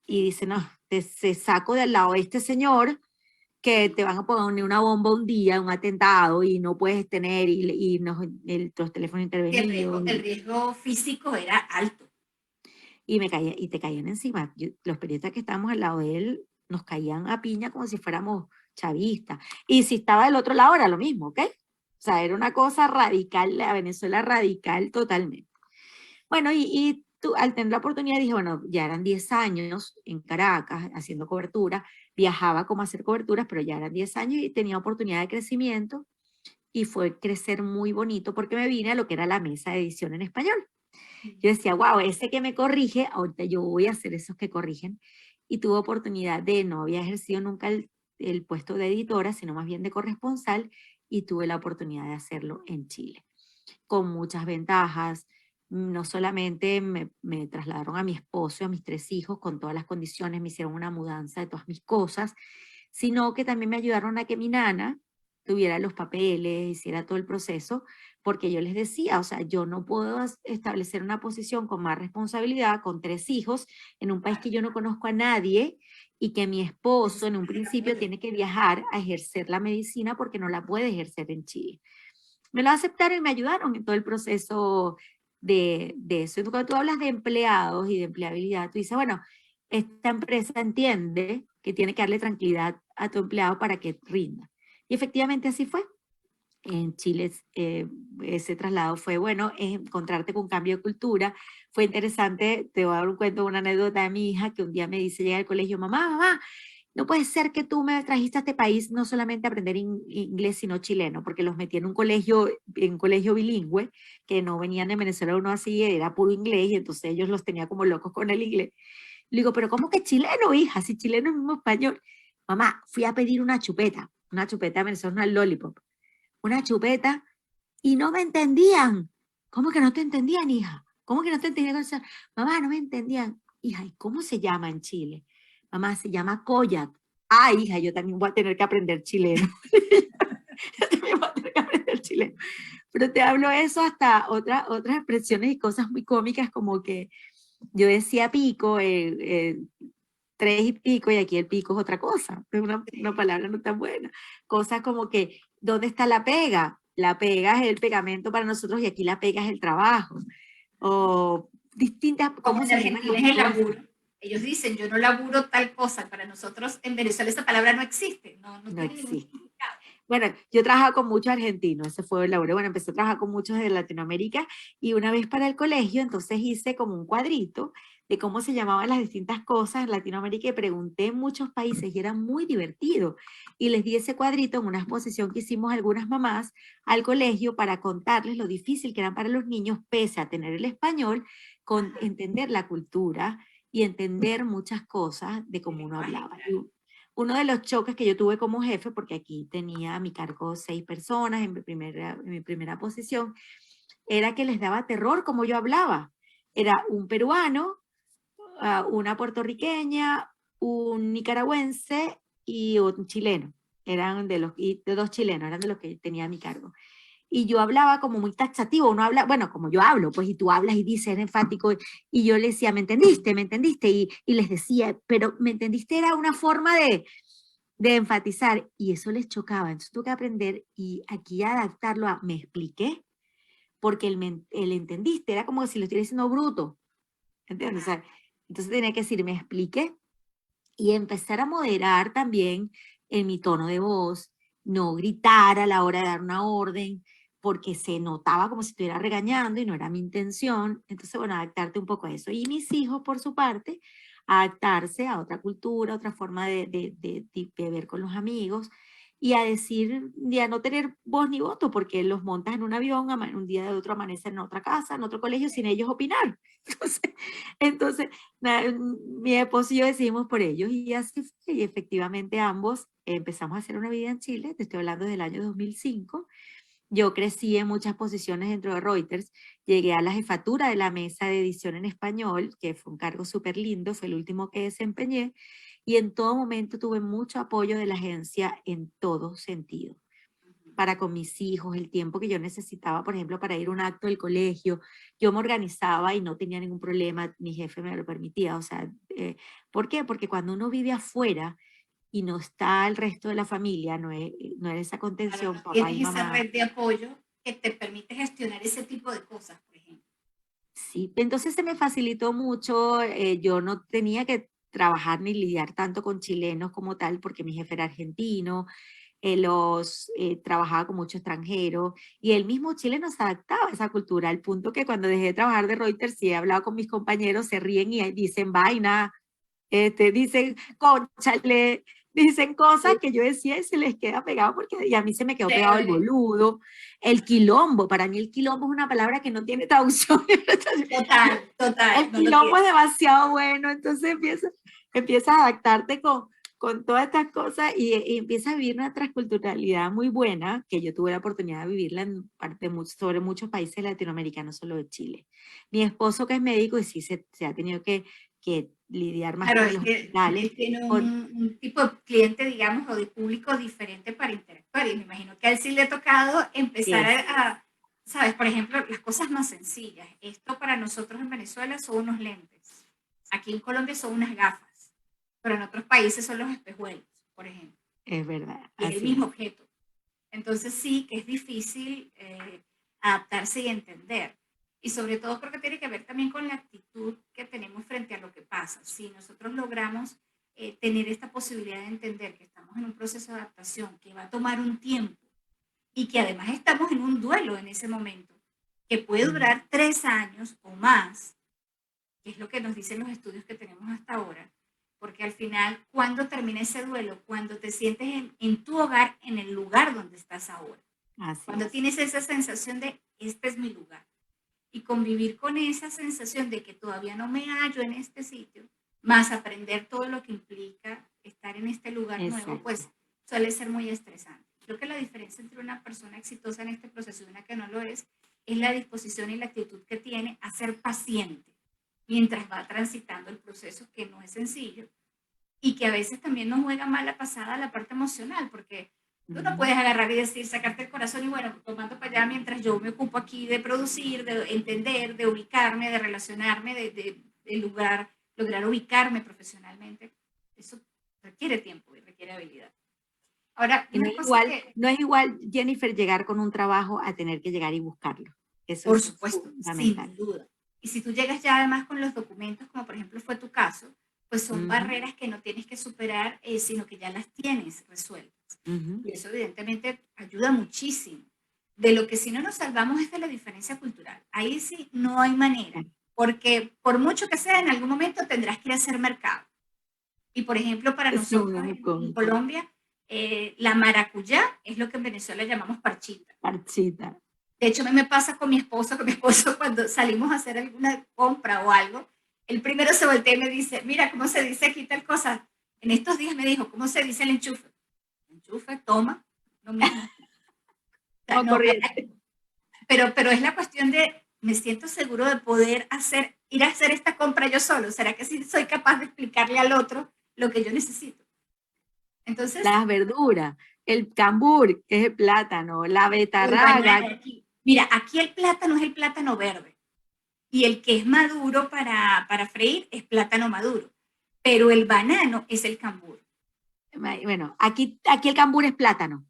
Y Sí. dice, no, se saco de al lado a este señor que te van a poner una bomba un día, un atentado y no puedes tener los teléfonos Y intervenidos el riesgo físico era alto. y te caían encima. Los periodistas que estábamos al lado de él nos caían a piña como si fuéramos chavistas. Y si estaba del otro lado era lo mismo, ¿ok? O sea, era una cosa radical, la Venezuela radical totalmente. Bueno, y tú, al tener la oportunidad dije, bueno, ya eran 10 años en Caracas haciendo cobertura, viajaba como a hacer coberturas, pero ya eran 10 años y tenía oportunidad de crecimiento y fue crecer muy bonito porque me vine a lo que era la mesa de edición en español. Yo decía, wow, ese que me corrige, ahorita yo voy a hacer esos que corrigen. Y tuve oportunidad no había ejercido nunca el puesto de editora, sino más bien de corresponsal y tuve la oportunidad de hacerlo en Chile con muchas ventajas. No solamente me trasladaron a mi esposo y a mis 3 hijos con todas las condiciones, me hicieron una mudanza de todas mis cosas, sino que también me ayudaron a que mi nana tuviera los papeles, hiciera todo el proceso, porque yo les decía, o sea, yo no puedo establecer una posición con más responsabilidad con 3 hijos en un país que yo no conozco a nadie y que mi esposo en un Necesitas el principio apoyo. tiene que viajar a ejercer la medicina porque no la puede ejercer en Chile. Me lo aceptaron y me ayudaron en todo el proceso de eso. Y cuando tú hablas de empleados y de empleabilidad, tú dices, bueno, esta empresa entiende que tiene que darle tranquilidad a tu empleado para que rinda. Y efectivamente así fue. En Chile ese traslado fue bueno, es encontrarte con un cambio de cultura. Fue interesante, te voy a dar un cuento, una anécdota de mi hija que un día me dice, llega al colegio, mamá, mamá, no puede ser que tú me trajiste a este país no solamente a aprender inglés, sino chileno, porque los metí en un colegio bilingüe, que no venían de Venezuela uno así, era puro inglés, y entonces ellos los tenía como locos con el inglés. Le digo, pero ¿cómo que chileno, hija? Si chileno es mismo español. Mamá, fui a pedir una chupeta venezolana, una lollipop, una chupeta, y no me entendían. ¿Cómo que no te entendían, hija? ¿Cómo que no te entendían? O sea, mamá, no me entendían. Hija, ¿y cómo se llama en Chile? Mamá, se llama Koyak. Ah, hija, yo también voy a tener que aprender chileno. Yo también voy a tener que aprender chileno. Pero te hablo eso hasta otras expresiones y cosas muy cómicas como que yo decía pico, 3 y pico, y aquí el pico es otra cosa, es una palabra no tan buena. Cosas como que, ¿dónde está la pega? La pega es el pegamento para nosotros y aquí la pega es el trabajo. O distintas, Como ¿cómo en se llaman Argentina las es el cosas? laburo. Ellos dicen, yo no laburo tal cosa. Para nosotros en Venezuela esa palabra no existe, no No tiene ningún existe. significado. Bueno, yo trabajaba con muchos argentinos, ese fue el laburo. Bueno, empecé a trabajar con muchos de Latinoamérica y una vez para el colegio, entonces hice como un cuadrito de cómo se llamaban las distintas cosas en Latinoamérica y pregunté en muchos países y era muy divertido. Y les di ese cuadrito en una exposición que hicimos algunas mamás al colegio para contarles lo difícil que eran para los niños, pese a tener el español, con Ajá, entender la cultura y entender muchas cosas de el cómo uno lenguaje, hablaba. claro. Uno de los choques que yo tuve como jefe, porque aquí tenía a mi cargo 6 personas en mi primera posición, era que les daba terror como yo hablaba. Era un peruano, una puertorriqueña, un nicaragüense y un chileno. Eran de 2 chilenos, eran de los que tenía a mi cargo. Y yo hablaba como muy taxativo, uno habla, bueno, como yo hablo, pues, y tú hablas y dices enfático, y yo le decía, ¿me entendiste? ¿Me entendiste? Y les decía, pero ¿me entendiste? Era una forma de enfatizar, y eso les chocaba. Entonces tuve que aprender y aquí adaptarlo a, me expliqué, porque el entendiste era como si lo estuviera diciendo bruto, ¿entiendes? O Ajá. sea, entonces tenía que decir, me expliqué, y empezar a moderar también en mi tono de voz, no gritar a la hora de dar una orden, porque se notaba como si estuviera regañando y no era mi intención. Entonces, bueno, adaptarte un poco a eso. Y mis hijos, por su parte, adaptarse a otra cultura, otra forma de ver con los amigos y a decir, y a no tener voz ni voto, porque los montas en un avión, un día de otro amanecen en otra casa, en otro colegio, sin ellos opinar. Entonces, mi esposo y yo decidimos por ellos y así fue. Y efectivamente ambos empezamos a hacer una vida en Chile, te estoy hablando del año 2005. Yo crecí en muchas posiciones dentro de Reuters, llegué a la jefatura de la mesa de edición en español, que fue un cargo súper lindo, fue el último que desempeñé, y en todo momento tuve mucho apoyo de la agencia en todo sentido Ujú. para con mis hijos, el tiempo que yo necesitaba, por ejemplo, para ir a un acto del colegio. Yo me organizaba y no tenía ningún problema, mi jefe me lo permitía. O sea, ¿por qué? Porque cuando uno vive afuera y no está el resto de la familia, no es esa Claro, contención, no papá y tienes esa mamá. red de apoyo que te permite gestionar ese tipo de cosas, por ejemplo. Sí, entonces se me facilitó mucho, yo no tenía que trabajar ni lidiar tanto con chilenos como tal, porque mi jefe era argentino, trabajaba con mucho extranjero y el mismo chileno se adaptaba a esa cultura, al punto que cuando dejé de trabajar de Reuters y he hablado con mis compañeros, se ríen y dicen vaina, dicen cónchale, dicen cosas Sí, que yo decía y se les queda pegado porque y a mí se me quedó pegado el chévere. boludo, el quilombo, para mí el quilombo es una palabra que no tiene traducción. Total, total, El no lo quilombo es tiene. demasiado bueno, entonces empiezas a adaptarte con todas estas cosas y empiezas a vivir una transculturalidad muy buena, que yo tuve la oportunidad de vivirla en sobre muchos países de Latinoamérica, no solo de Chile. Mi esposo, que es médico, y sí se ha tenido que lidiar más Claro, con es los que hospitales, él tiene con, un tipo de cliente, digamos, o de público diferente para interactuar. Y me imagino que a él sí le ha tocado empezar es, ¿sabes? Por ejemplo, las cosas más sencillas. Esto para nosotros en Venezuela son unos lentes. Aquí en Colombia son unas gafas. Pero en otros países son los espejuelos, por ejemplo. es verdad, Y es el así mismo es. objeto. Entonces sí que es difícil adaptarse y entender. Y sobre todo creo que tiene que ver también con la actitud que tenemos frente a lo que pasa. Si nosotros logramos tener esta posibilidad de entender que estamos en un proceso de adaptación que va a tomar un tiempo y que además estamos en un duelo en ese momento, que puede Mm, durar 3 años o más, que es lo que nos dicen los estudios que tenemos hasta ahora, porque al final, ¿cuándo termina ese duelo? Cuando te sientes en tu hogar, en el lugar donde estás ahora. así Cuando es, tienes esa sensación de, este es mi lugar. Y convivir con esa sensación de que todavía no me hallo en este sitio, más aprender todo lo que implica estar en este lugar nuevo, exacto, pues suele ser muy estresante. Creo que la diferencia entre una persona exitosa en este proceso y una que no lo es la disposición y la actitud que tiene a ser paciente mientras va transitando el proceso, que no es sencillo, y que a veces también nos juega mala pasada la parte emocional, porque tú no ujú, puedes agarrar y decir, sacarte el corazón y bueno, tomando para allá mientras yo me ocupo aquí de producir, de entender, de ubicarme, de relacionarme, de lograr ubicarme profesionalmente. Eso requiere tiempo y requiere habilidad. Ahora, y una cosa que, no es igual, Jennifer, llegar con un trabajo a tener que llegar y buscarlo. Eso por es supuesto, fundamental. sin duda. Y si tú llegas ya además con los documentos, como por ejemplo fue tu caso, pues son Ujú, barreras que no tienes que superar, sino que ya las tienes resueltas. ujú. Y eso evidentemente ayuda muchísimo. De lo que si no nos salvamos es de la diferencia cultural. Ahí sí no hay manera, porque por mucho que sea, en algún momento tendrás que ir a hacer mercado. Y por ejemplo, para Sí, nosotros muy en cómico. Colombia, la maracuyá es lo que en Venezuela llamamos parchita. Parchita. De hecho, a mí me pasa con mi esposo cuando salimos a hacer alguna compra o algo, el primero se voltea y me dice, mira, ¿cómo se dice aquí tal cosa? En estos días me dijo, ¿cómo se dice el enchufe? Enchufe, toma, lo mismo. O sea, Como no, corriente. pero es la cuestión de, me siento seguro de poder ir a hacer esta compra yo solo. ¿Será que sí soy capaz de explicarle al otro lo que yo necesito? Entonces, Las verduras, el cambur, que es el plátano, la o el betarraga. banano aquí. Mira, aquí el plátano es el plátano verde y el que es maduro para freír es plátano maduro, pero el banano es el cambur. Bueno, aquí el cambur es plátano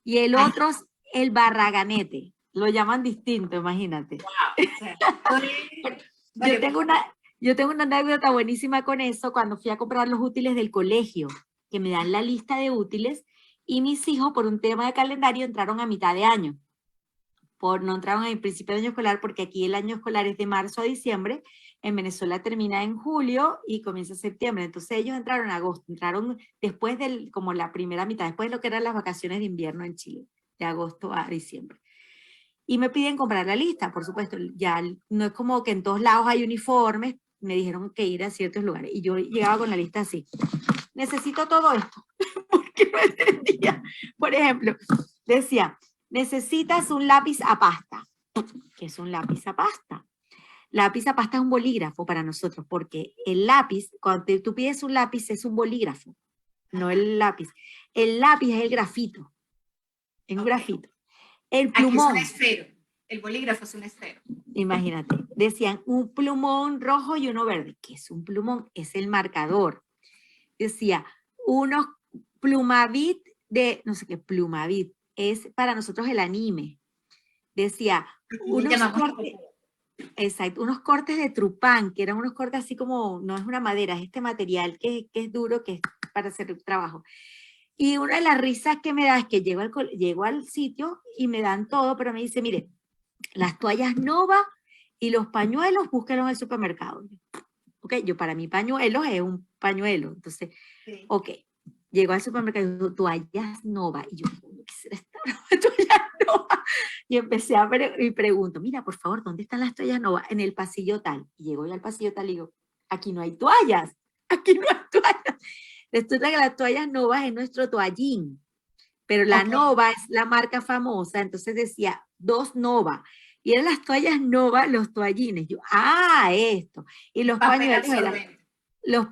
y el Ay, otro es el barraganete. Lo llaman distinto, imagínate. wow. O sea, esto es, Yo vale, tengo una, yo tengo una anécdota buenísima con eso cuando fui a comprar los útiles del colegio, que me dan la lista de útiles y mis hijos por un tema de calendario entraron a mitad de año. No entraron en el principio de año escolar porque aquí el año escolar es de marzo a diciembre, en Venezuela termina en julio y comienza en septiembre. Entonces ellos entraron en agosto, entraron después como la primera mitad, después de lo que eran las vacaciones de invierno en Chile, de agosto a diciembre. Y me piden comprar la lista, por supuesto, ya no es como que en todos lados hay uniformes, me dijeron que ir a ciertos lugares y yo llegaba con la lista así, necesito todo esto, porque no entendía. Por ejemplo, decía, necesitas un lápiz a pasta. ¿Qué es un lápiz a pasta? Lápiz a pasta es un bolígrafo para nosotros, porque el lápiz, cuando tú pides un lápiz, es un bolígrafo, no ajá, el lápiz. El lápiz es el grafito, es un ok. grafito. El Aquí es un plumón, esfero, el bolígrafo es un esfero. imagínate, decían un plumón rojo y uno verde. ¿Qué es un plumón? Es el marcador. Decía, unos plumavit no sé qué, plumavit, es para nosotros el anime. Decía, Aquí le unos llamamos cortes, popó. exacto, unos cortes de trupán, que eran unos cortes así como, no es una madera, es este material que es duro, que es para hacer el trabajo. Y una de las risas que me da es que llego al sitio y me dan todo, pero me dice, mire, las toallas Nova y los pañuelos, búsquenlos en el supermercado. Ok, yo para mí pañuelos es un pañuelo. Entonces, Sí. ok, llego al supermercado y digo, toallas Nova. Y yo, ¿dónde quisiera estar? Toallas Nova. Y empecé y pregunto, mira, por favor, ¿dónde están las toallas Nova? En el pasillo tal. Y llego yo al pasillo tal y digo, aquí no hay toallas. Aquí no hay toallas. Resulta que las toallas Nova es nuestro toallín, pero la Ok. Nova es la marca famosa, entonces decía dos Nova. Y eran las toallas Nova, los toallines. Yo, esto. Y El los papel pañuelos eran absorbente. los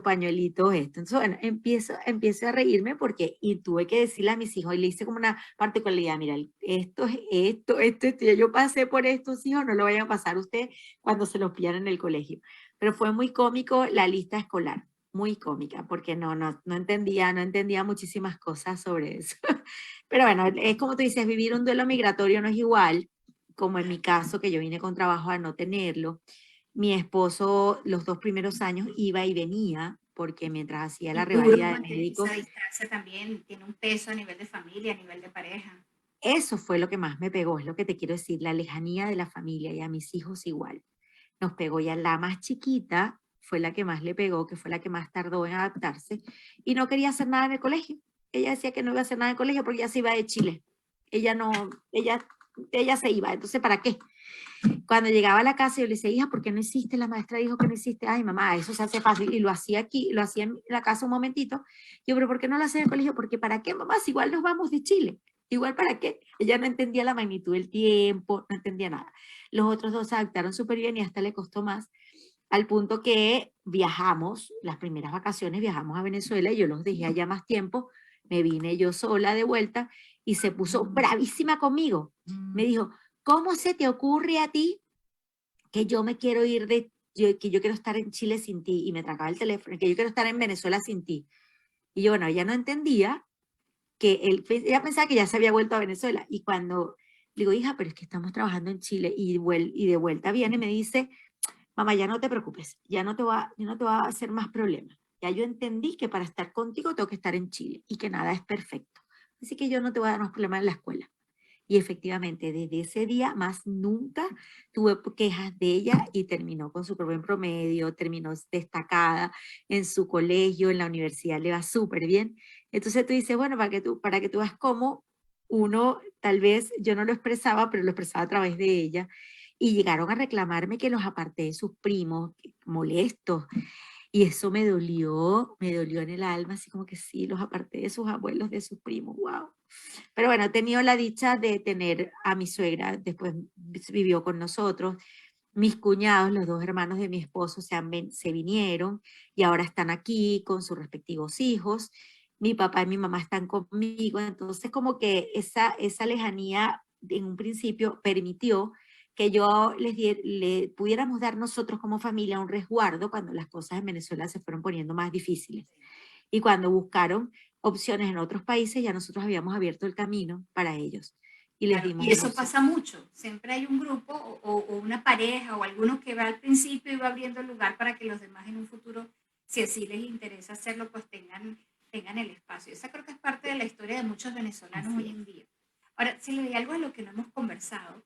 pañuelitos, esto. Entonces, bueno, empiezo a reírme porque, y tuve que decirle a mis hijos, y le hice como una particularidad, mira, esto es esto, yo pasé por estos hijos, no lo vayan a pasar ustedes cuando se los pillan en el colegio. Pero fue muy cómico la lista escolar, muy cómica, porque no entendía muchísimas cosas sobre eso. Pero bueno, es como tú dices, vivir un duelo migratorio no es igual, como en mi caso, que yo vine con trabajo a no tenerlo. Mi esposo los 2 primeros años iba y venía, porque mientras hacía la Y duro reválida de mantener esa médico, distancia también, tiene un peso a nivel de familia, a nivel de pareja. eso fue lo que más me pegó, es lo que te quiero decir, la lejanía de la familia y a mis hijos igual. Nos pegó ya la más chiquita, fue la que más le pegó, que fue la que más tardó en adaptarse, y no quería hacer nada en el colegio. Ella decía que no iba a hacer nada en el colegio porque ya se iba de Chile. Ella no, ella se iba, entonces ¿para qué? Cuando llegaba a la casa yo le decía, hija, ¿por qué no hiciste? La maestra dijo que no hiciste. Ay, mamá, eso se hace fácil. Y lo hacía aquí, lo hacía en la casa un momentito. Yo, pero ¿por qué no lo hacía en el colegio? Porque ¿para qué, mamá? Si igual nos vamos de Chile. Igual para qué. Ella no entendía la magnitud del tiempo, no entendía nada. Los otros dos se adaptaron súper bien y hasta le costó más, al punto que viajamos, las primeras vacaciones viajamos a Venezuela y yo los dejé allá más tiempo, me vine yo sola de vuelta y se puso bravísima conmigo. Me dijo, ¿cómo se te ocurre a ti que yo me quiero ir que yo quiero estar en Chile sin ti? Y me tracaba el teléfono, que yo quiero estar en Venezuela sin ti. Y yo, bueno, ella no entendía ella pensaba que ya se había vuelto a Venezuela. Y cuando le digo, hija, pero es que estamos trabajando en Chile y de vuelta viene y me dice, mamá, ya no te preocupes, ya no te va a hacer más problemas. Ya yo entendí que para estar contigo tengo que estar en Chile y que nada es perfecto. Así que yo no te voy a dar más problemas en la escuela. Y efectivamente, desde ese día más nunca tuve quejas de ella y terminó con súper buen promedio, terminó destacada en su colegio, en la universidad le va súper bien. Entonces tú dices, bueno, para que tú veas cómo uno, tal vez yo no lo expresaba, pero lo expresaba a través de ella. Y llegaron a reclamarme que los aparté de sus primos, molestos. Y eso me dolió en el alma, así como que sí, los aparté de sus abuelos, de sus primos, wow. Pero bueno, he tenido la dicha de tener a mi suegra, después vivió con nosotros, mis cuñados, los dos hermanos de mi esposo se vinieron y ahora están aquí con sus respectivos hijos. Mi papá y mi mamá están conmigo, entonces como que esa lejanía en un principio permitió que yo le pudiéramos dar nosotros como familia un resguardo cuando las cosas en Venezuela se fueron poniendo más difíciles. Y cuando buscaron opciones en otros países, ya nosotros habíamos abierto el camino para ellos y les Claro, dimos y una eso opción. pasa mucho. Siempre hay un grupo o una pareja o alguno que va al principio y va abriendo el lugar para que los demás en un futuro, si así les interesa hacerlo, pues tengan el espacio. Esa creo que es parte de la historia de muchos venezolanos Así hoy en es. día. Ahora, si le di algo de lo que no hemos conversado,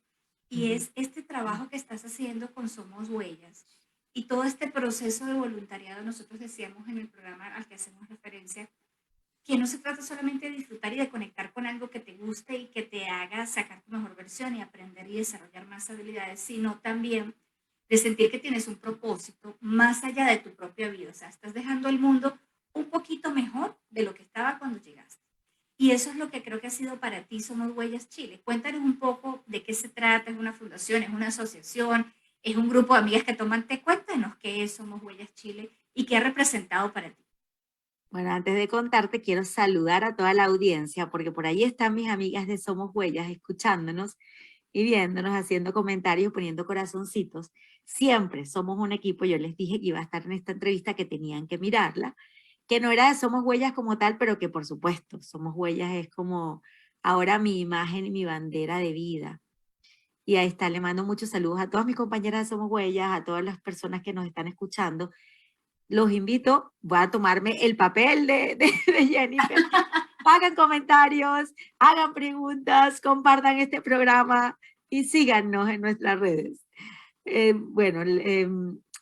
y Ujú. es este trabajo que estás haciendo con Somos Huellas y todo este proceso de voluntariado, nosotros decíamos en el programa al que hacemos referencia, que no se trata solamente de disfrutar y de conectar con algo que te guste y que te haga sacar tu mejor versión y aprender y desarrollar más habilidades, sino también de sentir que tienes un propósito más allá de tu propia vida. O sea, estás dejando el mundo un poquito mejor de lo que estaba cuando llegaste. Y eso es lo que creo que ha sido para ti Somos Huellas Chile. Cuéntanos un poco de qué se trata. ¿Es una fundación, es una asociación, es un grupo de amigas que toman té? Cuéntanos qué es Somos Huellas Chile y qué ha representado para ti. Bueno, antes de contarte, quiero saludar a toda la audiencia, porque por ahí están mis amigas de Somos Huellas escuchándonos y viéndonos, haciendo comentarios, poniendo corazoncitos. Siempre somos un equipo. Yo les dije que iba a estar en esta entrevista, que tenían que mirarla, que no era de Somos Huellas como tal, pero que por supuesto, Somos Huellas es como ahora mi imagen y mi bandera de vida. Y ahí está, le mando muchos saludos a todas mis compañeras de Somos Huellas, a todas las personas que nos están escuchando. Los invito, voy a tomarme el papel de Jennifer. Hagan comentarios, hagan preguntas, compartan este programa y síganos en nuestras redes. Bueno,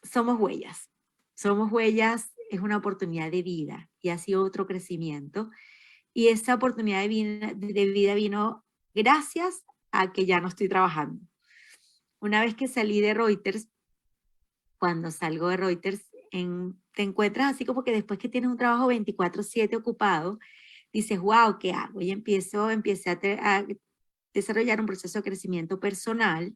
Somos Huellas. Somos Huellas es una oportunidad de vida y ha sido otro crecimiento. Y esa oportunidad de vida vino gracias a que ya no estoy trabajando. Una vez que salí de Reuters, cuando salgo de Reuters, te encuentras así como que después que tienes un trabajo 24/7 ocupado, dices, wow, ¿qué hago? Y empecé a desarrollar un proceso de crecimiento personal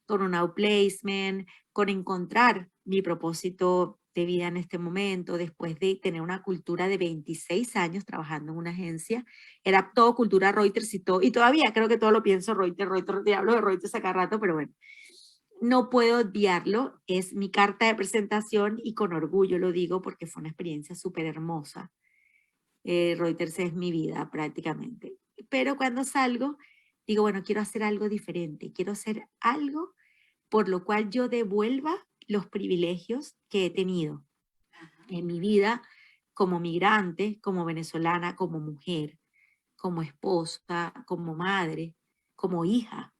con un outplacement, con encontrar mi propósito de vida en este momento, después de tener una cultura de 26 años trabajando en una agencia. Era todo cultura Reuters y todavía creo que todo lo pienso Reuters, te hablo de Reuters a cada rato, pero bueno, no puedo odiarlo, es mi carta de presentación y con orgullo lo digo porque fue una experiencia súper hermosa. Reuters es mi vida prácticamente. Pero cuando salgo, digo, bueno, quiero hacer algo diferente, quiero hacer algo por lo cual yo devuelva los privilegios que he tenido Ajá. en mi vida como migrante, como venezolana, como mujer, como esposa, como madre, como hija,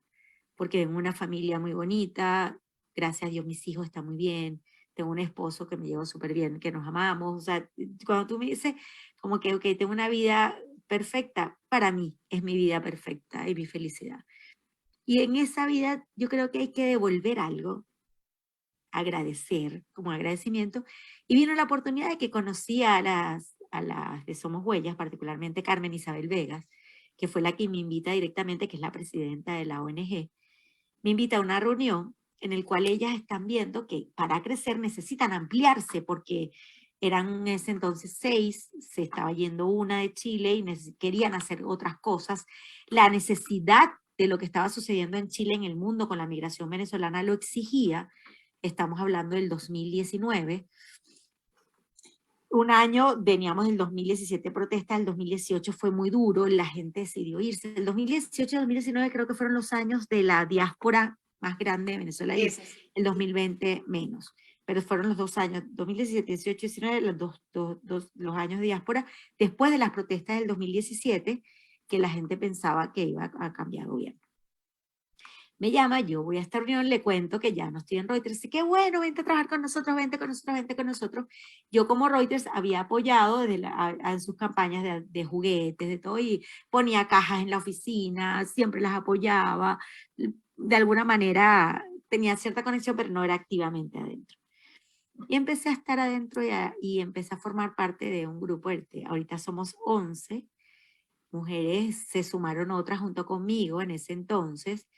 porque tengo una familia muy bonita, gracias a Dios mis hijos están muy bien, tengo un esposo que me llevo súper bien, que nos amamos, o sea, cuando tú me dices como que, ok, tengo una vida perfecta, para mí es mi vida perfecta y mi felicidad. Y en esa vida yo creo que hay que devolver algo, agradecer, como agradecimiento. Y vino la oportunidad de que conocí a las de Somos Huellas, particularmente Carmen Isabel Vegas, que fue la que me invita directamente, que es la presidenta de la ONG. Me invita a una reunión en el cual ellas están viendo que para crecer necesitan ampliarse porque eran en ese entonces 6, se estaba yendo una de Chile y querían hacer otras cosas. La necesidad de lo que estaba sucediendo en Chile, en el mundo con la migración venezolana lo exigía. Estamos hablando del 2019. Un año veníamos del 2017 protesta, el 2018 fue muy duro, la gente decidió irse. El 2018 y 2019 creo que fueron los años de la diáspora más grande de Venezuela, y Ese sí. el 2020 menos. Pero fueron los 2 años, 2017, 18, 19, los años de diáspora, después de las protestas del 2017, que la gente pensaba que iba a cambiar gobierno. Me llama, yo voy a esta reunión, le cuento que ya no estoy en Reuters, dice, qué bueno, vente a trabajar con nosotros, vente con nosotros, vente con nosotros. Yo como Reuters había apoyado en sus campañas de juguetes, de todo, y ponía cajas en la oficina, siempre las apoyaba, de alguna manera tenía cierta conexión, pero no era activamente adentro. Y empecé a estar adentro y empecé a formar parte de un grupo, ahorita somos 11 mujeres, se sumaron otras junto conmigo en ese entonces,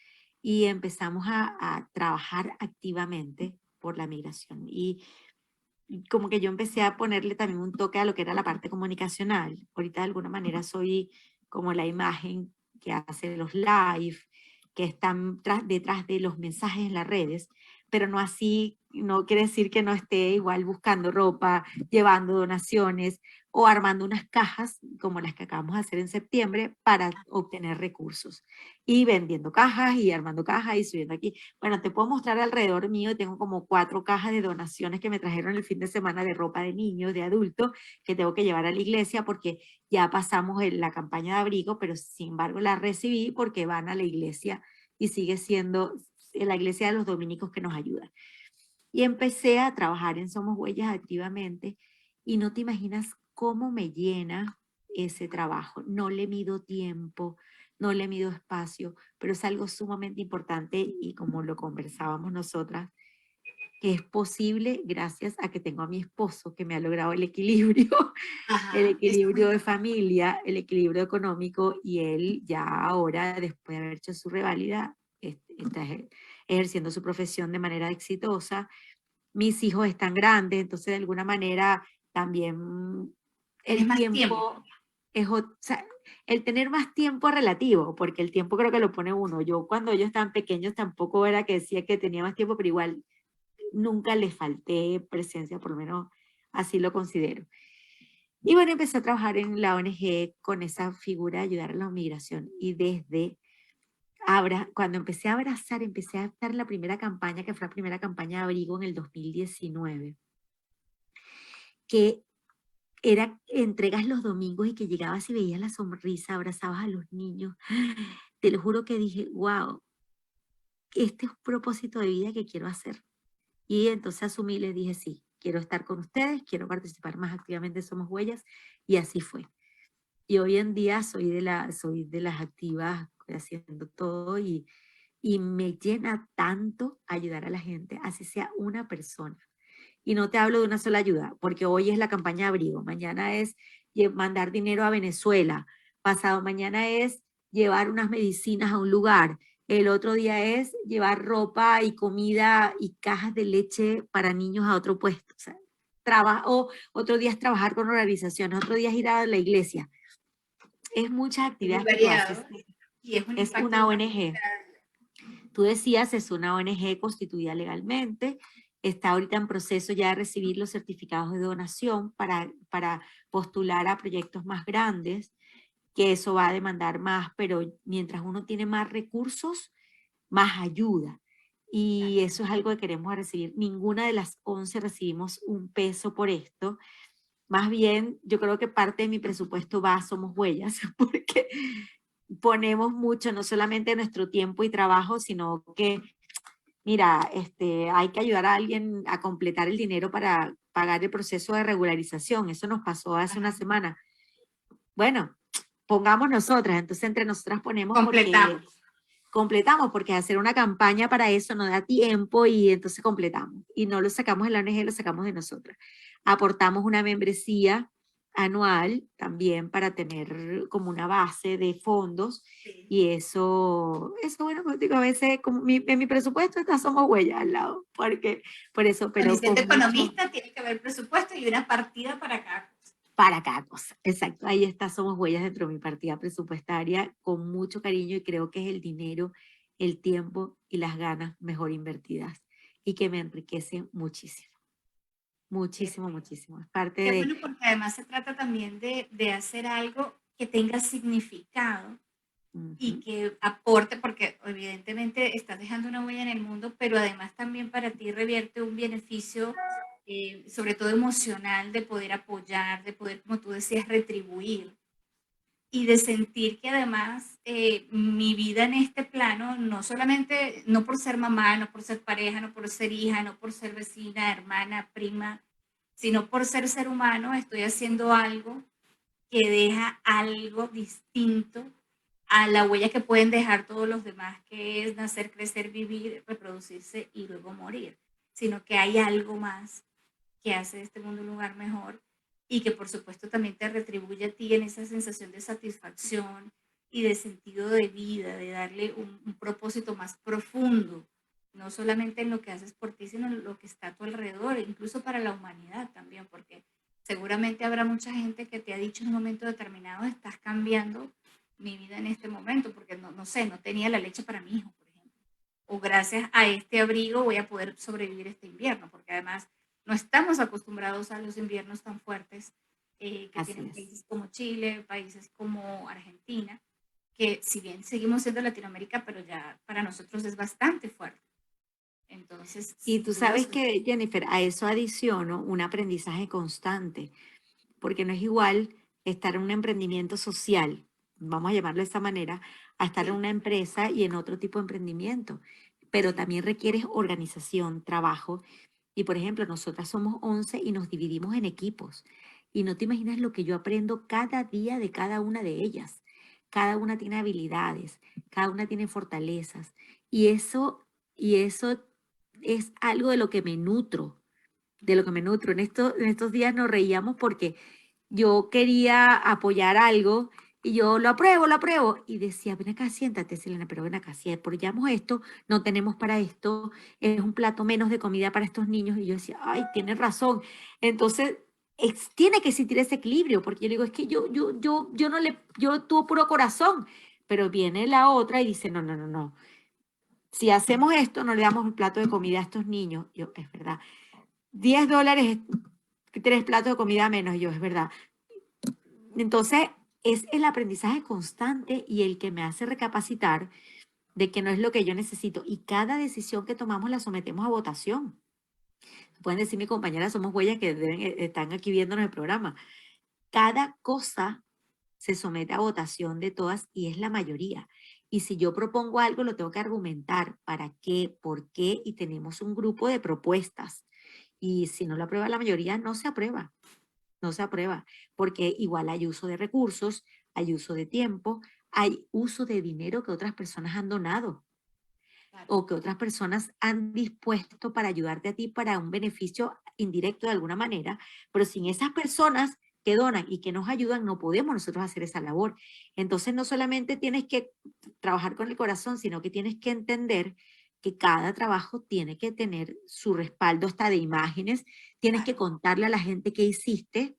y empezamos a trabajar activamente por la migración. Y como que yo empecé a ponerle también un toque a lo que era la parte comunicacional. Ahorita de alguna manera soy como la imagen que hace los live, que están detrás de los mensajes en las redes, pero no así, no quiere decir que no esté igual buscando ropa, llevando donaciones o armando unas cajas como las que acabamos de hacer en septiembre para obtener recursos. Y vendiendo cajas y armando cajas y subiendo aquí. Bueno, te puedo mostrar alrededor mío, tengo como 4 cajas de donaciones que me trajeron el fin de semana de ropa de niños, de adultos, que tengo que llevar a la iglesia porque ya pasamos la campaña de abrigo, pero sin embargo la recibí porque van a la iglesia y sigue siendo la iglesia de los dominicos que nos ayuda. Y empecé a trabajar en Somos Huellas activamente y no te imaginas cómo me llena ese trabajo. No le mido tiempo, no le mido espacio, pero es algo sumamente importante y como lo conversábamos nosotras, que es posible gracias a que tengo a mi esposo que me ha logrado el equilibrio, el Ajá, eso es muy equilibrio de importante. familia, el equilibrio económico, y él ya ahora, después de haber hecho su reválida, está ejerciendo su profesión de manera exitosa. Mis hijos están grandes, entonces de alguna manera también Tienes el más tiempo. tiempo o sea, el tener más tiempo es relativo, porque el tiempo creo que lo pone uno. Yo cuando ellos estaban pequeños tampoco era que decía que tenía más tiempo, pero igual nunca les falté presencia, por lo menos así lo considero. Y bueno, empecé a trabajar en la ONG con esa figura de ayudar a la migración, y desde cuando empecé a abrazar, empecé a estar en la primera campaña, que fue la primera campaña de abrigo en el 2019, que era entregas los domingos y que llegabas y veías la sonrisa, abrazabas a los niños. Te lo juro que dije, wow, este es un propósito de vida que quiero hacer. Y entonces asumí y les dije, sí, quiero estar con ustedes, quiero participar más activamente en Somos Huellas, y así fue. Y hoy en día soy de las activas haciendo todo, y me llena tanto ayudar a la gente, así sea una persona. Y no te hablo de una sola ayuda, porque hoy es la campaña de abrigo, mañana es mandar dinero a Venezuela, pasado mañana es llevar unas medicinas a un lugar, el otro día es llevar ropa y comida y cajas de leche para niños a otro puesto. O sea, otro día es trabajar con organizaciones, otro día es ir a la iglesia. Es muchas Es muy actividades que tú haces. variado y es un Es impacto una enorme. ONG. Tú decías, es una ONG constituida legalmente, está ahorita en proceso ya de recibir los certificados de donación para postular a proyectos más grandes, que eso va a demandar más, pero mientras uno tiene más recursos, más ayuda. Y eso es algo que queremos recibir. Ninguna de las 11 recibimos un peso por esto. Más bien, yo creo que parte de mi presupuesto va a Somos Huellas, porque ponemos mucho, no solamente nuestro tiempo y trabajo, sino que, mira, hay que ayudar a alguien a completar el dinero para pagar el proceso de regularización. Eso nos pasó hace una Ajá. semana. Bueno, pongamos nosotras, entonces entre nosotras ponemos porque Completamos. completamos, porque hacer una campaña para eso no da tiempo, y entonces completamos. Y no lo sacamos de la ONG, lo sacamos de nosotras. Aportamos una membresía anual también para tener como una base de fondos, Sí. y eso bueno, pues digo, a veces como en mi presupuesto está Somos Huellas al lado, porque por eso, Bueno, y pero siendo con mucho economista, tiene que haber presupuesto y una partida para cada cosa. para cada cosa. Exacto, ahí está Somos Huellas dentro de mi partida presupuestaria con mucho cariño, y creo que es el dinero, el tiempo y las ganas mejor invertidas, y que me enriquece muchísimo, Qué muchísimo, bueno. muchísimo. Es parte Qué de, bueno, porque además se trata también de hacer algo que tenga significado y Ujú. que aporte, porque evidentemente estás dejando una huella en el mundo, pero además también para ti revierte un beneficio, sobre todo emocional, de poder apoyar, de poder, como tú decías, retribuir y de sentir que además mi vida en este plano, no solamente, no por ser mamá, no por ser pareja, no por ser hija, no por ser vecina, hermana, prima, sino por ser humano, estoy haciendo algo que deja algo distinto a la huella que pueden dejar todos los demás, que es nacer, crecer, vivir, reproducirse y luego morir, sino que hay algo más que hace de este mundo un lugar mejor y que por supuesto también te retribuye a ti en esa sensación de satisfacción y de sentido de vida, de darle un propósito más profundo, no solamente en lo que haces por ti, sino en lo que está a tu alrededor, incluso para la humanidad también, porque seguramente habrá mucha gente que te ha dicho en un momento determinado, estás cambiando mi vida en este momento, porque no sé, no tenía la leche para mi hijo, por ejemplo. O gracias a este abrigo voy a poder sobrevivir este invierno, porque además no estamos acostumbrados a los inviernos tan fuertes que Así tienen es. países como Chile, países como Argentina, que si bien seguimos siendo Latinoamérica, pero ya para nosotros es bastante fuerte. Entonces, Y tú sin duda, sabes que, Jennifer, a eso adiciono un aprendizaje constante, porque no es igual estar en un emprendimiento social, vamos a llamarlo de esa manera, a estar en sí, una empresa y en otro tipo de emprendimiento. Pero sí, también requiere organización, trabajo. Y por ejemplo, nosotras somos 11 y nos dividimos en equipos. Y no te imaginas lo que yo aprendo cada día de cada una de ellas. Cada una tiene habilidades, cada una tiene fortalezas. Y eso es algo de lo que me nutro, de lo que me nutro. En estos días nos reíamos porque yo quería apoyar algo y yo lo apruebo. Y decía, ven acá, siéntate, Selena, pero ven acá, si apoyamos esto, no tenemos para esto, es un plato menos de comida para estos niños. Y yo decía, ay, tienes razón. Entonces, tiene que existir ese equilibrio, porque yo digo, es que yo no le, yo tuvo puro corazón, pero viene la otra y dice, no, no, no, no. Si hacemos esto, no le damos un plato de comida a estos niños. Yo, es verdad. $10, 3 platos de comida menos. Yo, es verdad. Entonces, es el aprendizaje constante y el que me hace recapacitar de que no es lo que yo necesito. Y cada decisión que tomamos la sometemos a votación. Pueden decir mi compañera, somos huellas que están aquí viéndonos el programa. Cada cosa se somete a votación de todas y es la mayoría. Y si yo propongo algo, lo tengo que argumentar. ¿Para qué? ¿Por qué? Y tenemos un grupo de propuestas. Y si no lo aprueba la mayoría, no se aprueba. No se aprueba, porque igual hay uso de recursos, hay uso de tiempo, hay uso de dinero que otras personas han donado claro. o que otras personas han dispuesto para ayudarte a ti para un beneficio indirecto de alguna manera, pero sin esas personas que donan y que nos ayudan, no podemos nosotros hacer esa labor. Entonces, no solamente tienes que trabajar con el corazón, sino que tienes que entender que cada trabajo tiene que tener su respaldo hasta de imágenes, tienes que Claro. contarle a la gente qué hiciste,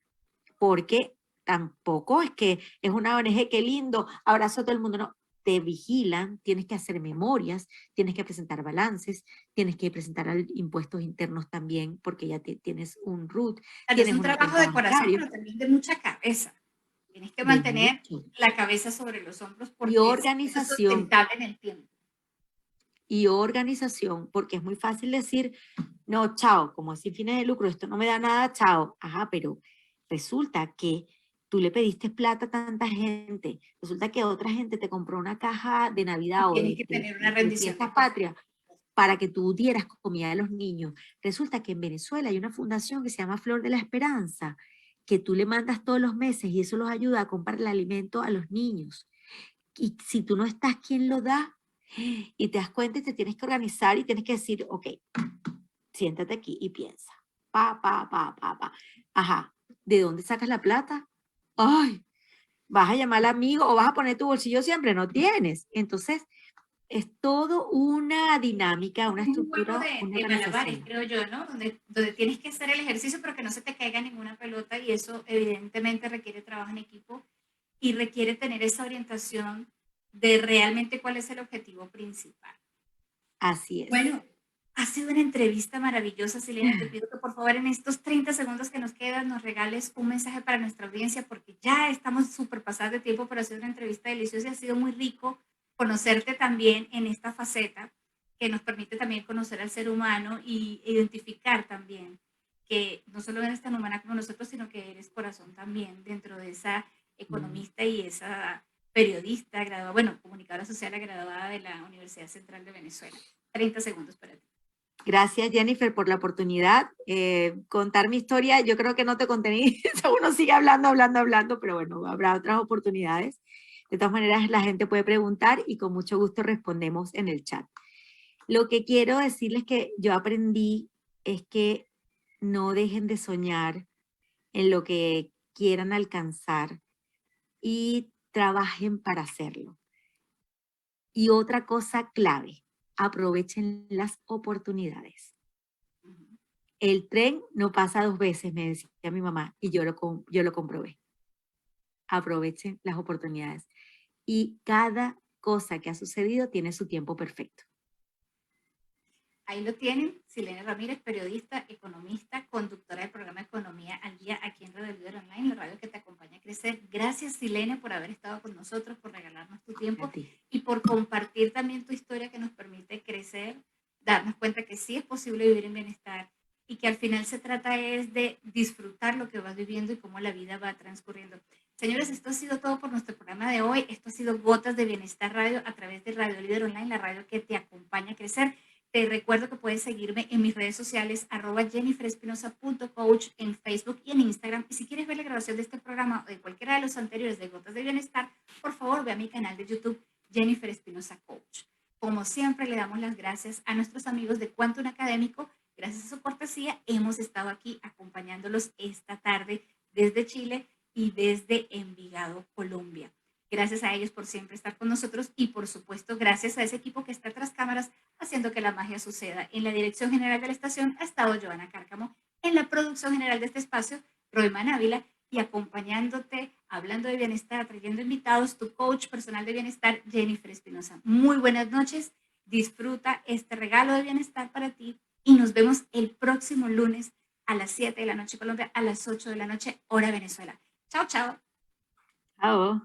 porque tampoco es que es una ONG, qué lindo, abrazo a todo el mundo, no. Te vigilan, tienes que hacer memorias, tienes que presentar balances, tienes que presentar impuestos internos también, porque ya tienes un RUT, Claro, es tienes un una trabajo cuenta de corazón, bancaria, pero también de mucha cabeza. Tienes que de mantener mucho, la cabeza sobre los hombros y porque eso es organización, sustentable en el tiempo. porque es muy fácil decir, no, chao, como sin fines de lucro, esto no me da nada, chao. Ajá, pero resulta que tú le pediste plata a tanta gente, resulta que otra gente te compró una caja de Y Navidad o tienes de, que de, tener una de rendición de fiestas cuentas. patrias para que tú dieras comida a los niños. Resulta que en Venezuela hay una fundación que se llama Flor de la Esperanza, que tú le mandas todos los meses y eso los ayuda a comprar el alimento a los niños. Y si tú no estás, ¿quién lo da? Y te das cuenta y te tienes que organizar y tienes que decir, ok, siéntate aquí y piensa. Pa, pa, pa, pa, pa. Ajá, ¿de dónde sacas la plata? Ay, ¿vas a llamar al amigo o vas a poner tu bolsillo siempre? No tienes. Entonces, es todo una dinámica, una Es un juego estructura, una de malabares, organización. creo yo, ¿no? Donde tienes que hacer el ejercicio, pero que no se te caiga ninguna pelota y eso evidentemente requiere trabajo en equipo y requiere tener esa orientación de realmente cuál es el objetivo principal. Así es. Bueno, Ha sido una entrevista maravillosa, Silene. Te pido que por favor en estos 30 segundos que nos quedan nos regales un mensaje para nuestra audiencia porque ya estamos súper pasados de tiempo para hacer una entrevista deliciosa y ha sido muy rico conocerte también en esta faceta que nos permite también conocer al ser humano y identificar también que no solo eres tan humana como nosotros, sino que eres corazón también dentro de esa Mm. economista y esa periodista graduada, bueno, comunicadora social graduada de la Universidad Central de Venezuela. 30 segundos para ti. Gracias, Jennifer, por la oportunidad. Contar mi historia, yo creo que no te conté ni, uno sigue hablando, hablando, hablando, pero bueno, habrá otras oportunidades. De todas maneras, la gente puede preguntar y con mucho gusto respondemos en el chat. Lo que quiero decirles que yo aprendí es que no dejen de soñar en lo que quieran alcanzar y trabajen para hacerlo. Y otra cosa clave, aprovechen las oportunidades. El tren no pasa dos veces, me decía mi mamá, y yo lo comprobé. Aprovechen las oportunidades. Y cada cosa que ha sucedido tiene su tiempo perfecto. Ahí lo tienen, Silene Ramírez, periodista, economista, conductora del programa Economía al Día aquí en Radio Líder Online, la radio que te acompaña a crecer. Gracias, Silene, por haber estado con nosotros, por regalarnos tu A tiempo ti. y por compartir también tu historia que nos permite crecer, darnos cuenta que sí es posible vivir en bienestar y que al final se trata es de disfrutar lo que vas viviendo y cómo la vida va transcurriendo. Señores, esto ha sido todo por nuestro programa de hoy. Esto ha sido Gotas de Bienestar Radio a través de Radio Líder Online, la radio que te acompaña a crecer. Te recuerdo que puedes seguirme en mis redes sociales, @jenniferespinosa.coach en Facebook y en Instagram. Y si quieres ver la grabación de este programa o de cualquiera de los anteriores de Gotas de Bienestar, por favor ve a mi canal de YouTube, Jennifer Espinosa Coach. Como siempre, le damos las gracias a nuestros amigos de Quantum Académico. Gracias a su cortesía, hemos estado aquí acompañándolos esta tarde desde Chile y desde Envigado, Colombia. Gracias a ellos por siempre estar con nosotros y, por supuesto, gracias a ese equipo que está tras cámaras haciendo que la magia suceda. En la dirección general de la estación ha estado Joana Cárcamo, en la producción general de este espacio, Royman Ávila, y acompañándote, hablando de bienestar, trayendo invitados, tu coach personal de bienestar, Jennifer Espinosa. Muy buenas noches, disfruta este regalo de bienestar para ti y nos vemos el próximo lunes a las 7 de la noche Colombia, a las 8 de la noche hora Venezuela. Chao, chao. Chao.